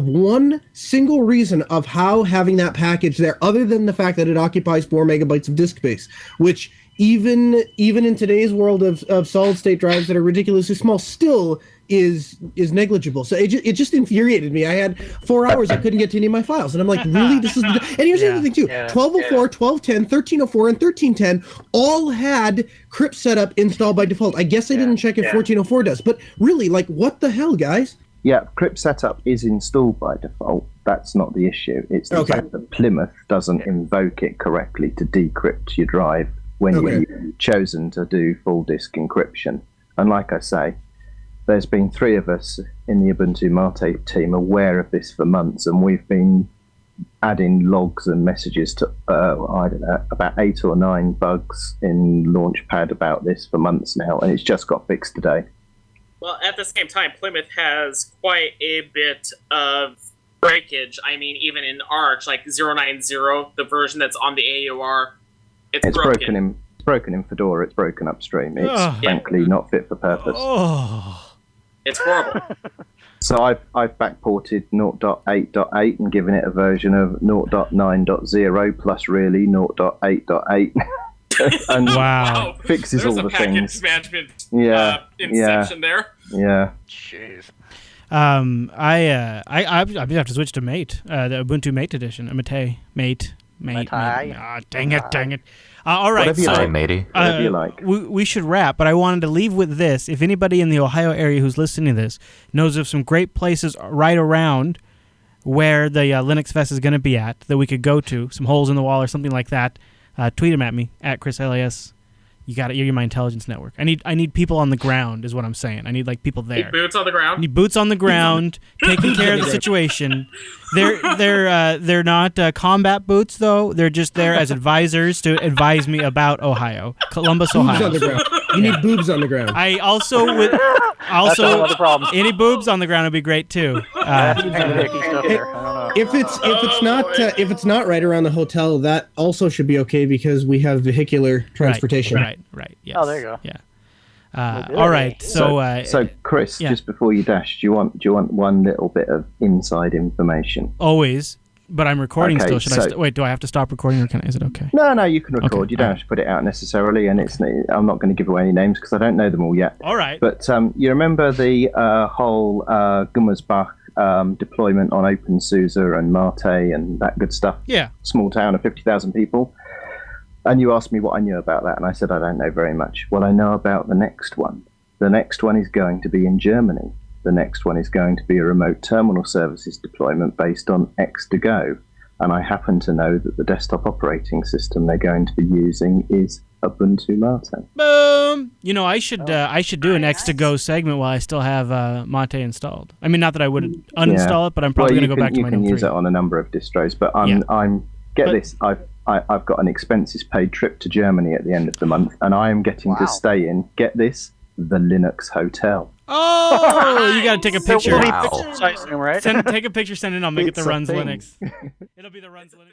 one single reason of how having that package there, other than the fact that it occupies 4 megabytes of disk space, which even in today's world of solid state drives that are ridiculously small, still is negligible. So it just infuriated me. I had 4 hours I couldn't get to any of my files, and I'm like, really, this is and here's the other thing too. 1204, 1210, 1304, and 1310 all had crypt setup installed by default. I guess I didn't check if 1404 does, but really, like, what the hell, guys? Yeah, crypt setup is installed by default. That's not the issue. It's the fact that Plymouth doesn't invoke it correctly to decrypt your drive when you've chosen to do full disk encryption. And like I say, there's been 3 of us in the Ubuntu MATE team aware of this for months, and we've been adding logs and messages to, I don't know, about 8 or 9 bugs in Launchpad about this for months now, and it's just got fixed today. Well, at the same time, Plymouth has quite a bit of breakage. I mean, even in Arch, like 090, the version that's on the AUR, it's broken. It's broken in Fedora. It's broken upstream. It's frankly not fit for purpose. It's horrible. So I've backported 0.8.8 and given it a version of 0.9.0 plus really 0.8.8. and wow, fixes There's all the things. There's a package management inception there. Yeah. Jeez. I have to switch to Mate, the Ubuntu Mate edition. Mate. Dang it. All right, whatever you like, matey. Whatever you like. We should wrap, but I wanted to leave with this. If anybody in the Ohio area who's listening to this knows of some great places right around where the LinuxFest is going to be at that we could go to, some holes in the wall or something like that, tweet them at me, at ChrisLAS. You got it. You're my intelligence network. I need people on the ground, is what I'm saying. I need like people there. Need boots on the ground. Need boots on the ground, taking care of the situation. They're not combat boots though. They're just there as advisors to advise me about Ohio, Columbus, Ohio. Boobs on the ground. You need boobs on the ground. I also any boobs on the ground would be great too. If it's not right around the hotel, that also should be okay because we have vehicular transportation. Right. Yes. Oh, there you go. Yeah. All right. So Chris, just before you dash, do you want one little bit of inside information? Always. But I'm recording still. Wait, do I have to stop recording or is it okay? No, you can record. You don't have to put it out necessarily, and I'm not going to give away any names because I don't know them all yet. All right. But you remember the whole Gummersbach deployment on OpenSUSE and Mate and that good stuff. Yeah. Small town of 50,000 people. And you asked me what I knew about that, and I said I don't know very much. What I know about the next one. The next one is going to be in Germany. The next one is going to be a remote terminal services deployment based on X2Go. And I happen to know that the desktop operating system they're going to be using is Ubuntu MATE. Boom! You know, I should do an X2Go segment while I still have Mate installed. I mean, not that I would uninstall it, but I'm probably going to go back to my You can GNOME 3. use it on a number of distros, but this, I've got an expenses paid trip to Germany at the end of the month, and I am getting to stay in, get this, the Linux Hotel. Oh, you got to take a picture. Wow. Take a picture, send it in. I'll make it the Runs Linux. It'll be the Runs Linux.